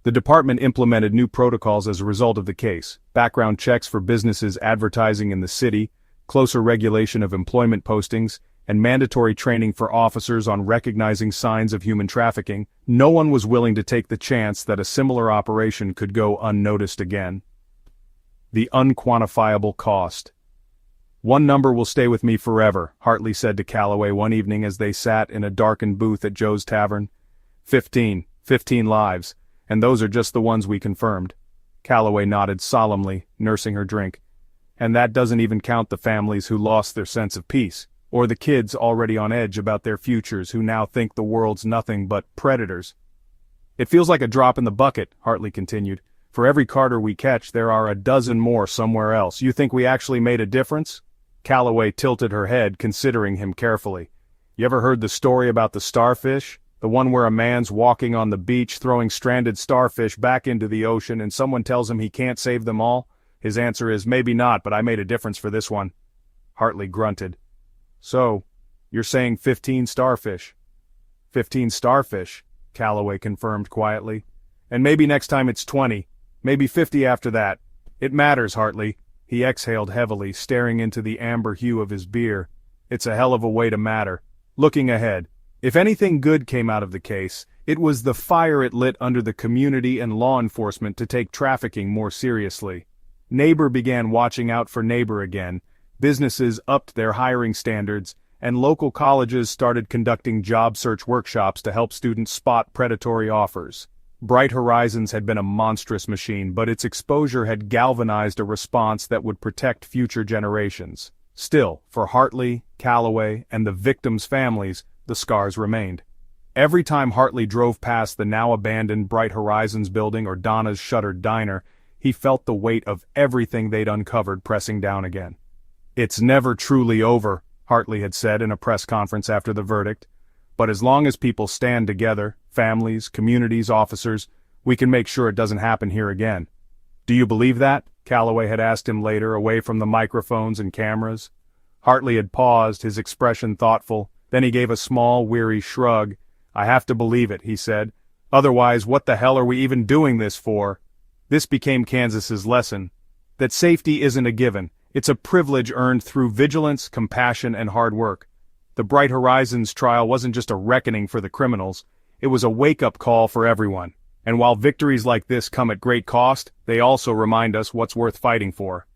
The department implemented new protocols as a result of the case: background checks for businesses advertising in the city, closer regulation of employment postings, and mandatory training for officers on recognizing signs of human trafficking. No one was willing to take the chance that a similar operation could go unnoticed again. The unquantifiable cost. One number will stay with me forever, Hartley said to Calloway one evening as they sat in a darkened booth at Joe's Tavern. 15 lives, and those are just the ones we confirmed. Calloway nodded solemnly, nursing her drink. And that doesn't even count the families who lost their sense of peace, or the kids already on edge about their futures who now think the world's nothing but predators. It feels like a drop in the bucket, Hartley continued. For every Carter we catch, there are a dozen more somewhere else. You think we actually made a difference? Calloway tilted her head, considering him carefully. You ever heard the story about the starfish? The one where a man's walking on the beach throwing stranded starfish back into the ocean and someone tells him he can't save them all? His answer is, maybe not, but I made a difference for this one. Hartley grunted. So, you're saying 15 starfish? 15 starfish, Calloway confirmed quietly. And maybe next time it's 20, maybe 50 after that. It matters, Hartley. He exhaled heavily, staring into the amber hue of his beer. It's a hell of a way to matter. Looking ahead. If anything good came out of the case, it was the fire it lit under the community and law enforcement to take trafficking more seriously. Neighbor began watching out for neighbor again, businesses upped their hiring standards, and local colleges started conducting job search workshops to help students spot predatory offers. Bright Horizons had been a monstrous machine, but its exposure had galvanized a response that would protect future generations. Still, for Hartley, Calloway, and the victims' families, the scars remained. Every time Hartley drove past the now-abandoned Bright Horizons building or Donna's shuttered diner, he felt the weight of everything they'd uncovered pressing down again. It's never truly over, Hartley had said in a press conference after the verdict. But as long as people stand together, families, communities, officers, we can make sure it doesn't happen here again. Do you believe that? Calloway had asked him later, away from the microphones and cameras. Hartley had paused, his expression thoughtful. Then he gave a small, weary shrug. I have to believe it, he said. Otherwise, what the hell are we even doing this for? This became Kansas's lesson. That safety isn't a given, It's a privilege earned through vigilance, compassion, and hard work. The Bright Horizons trial wasn't just a reckoning for the criminals, it was a wake-up call for everyone. And while victories like this come at great cost, they also remind us what's worth fighting for.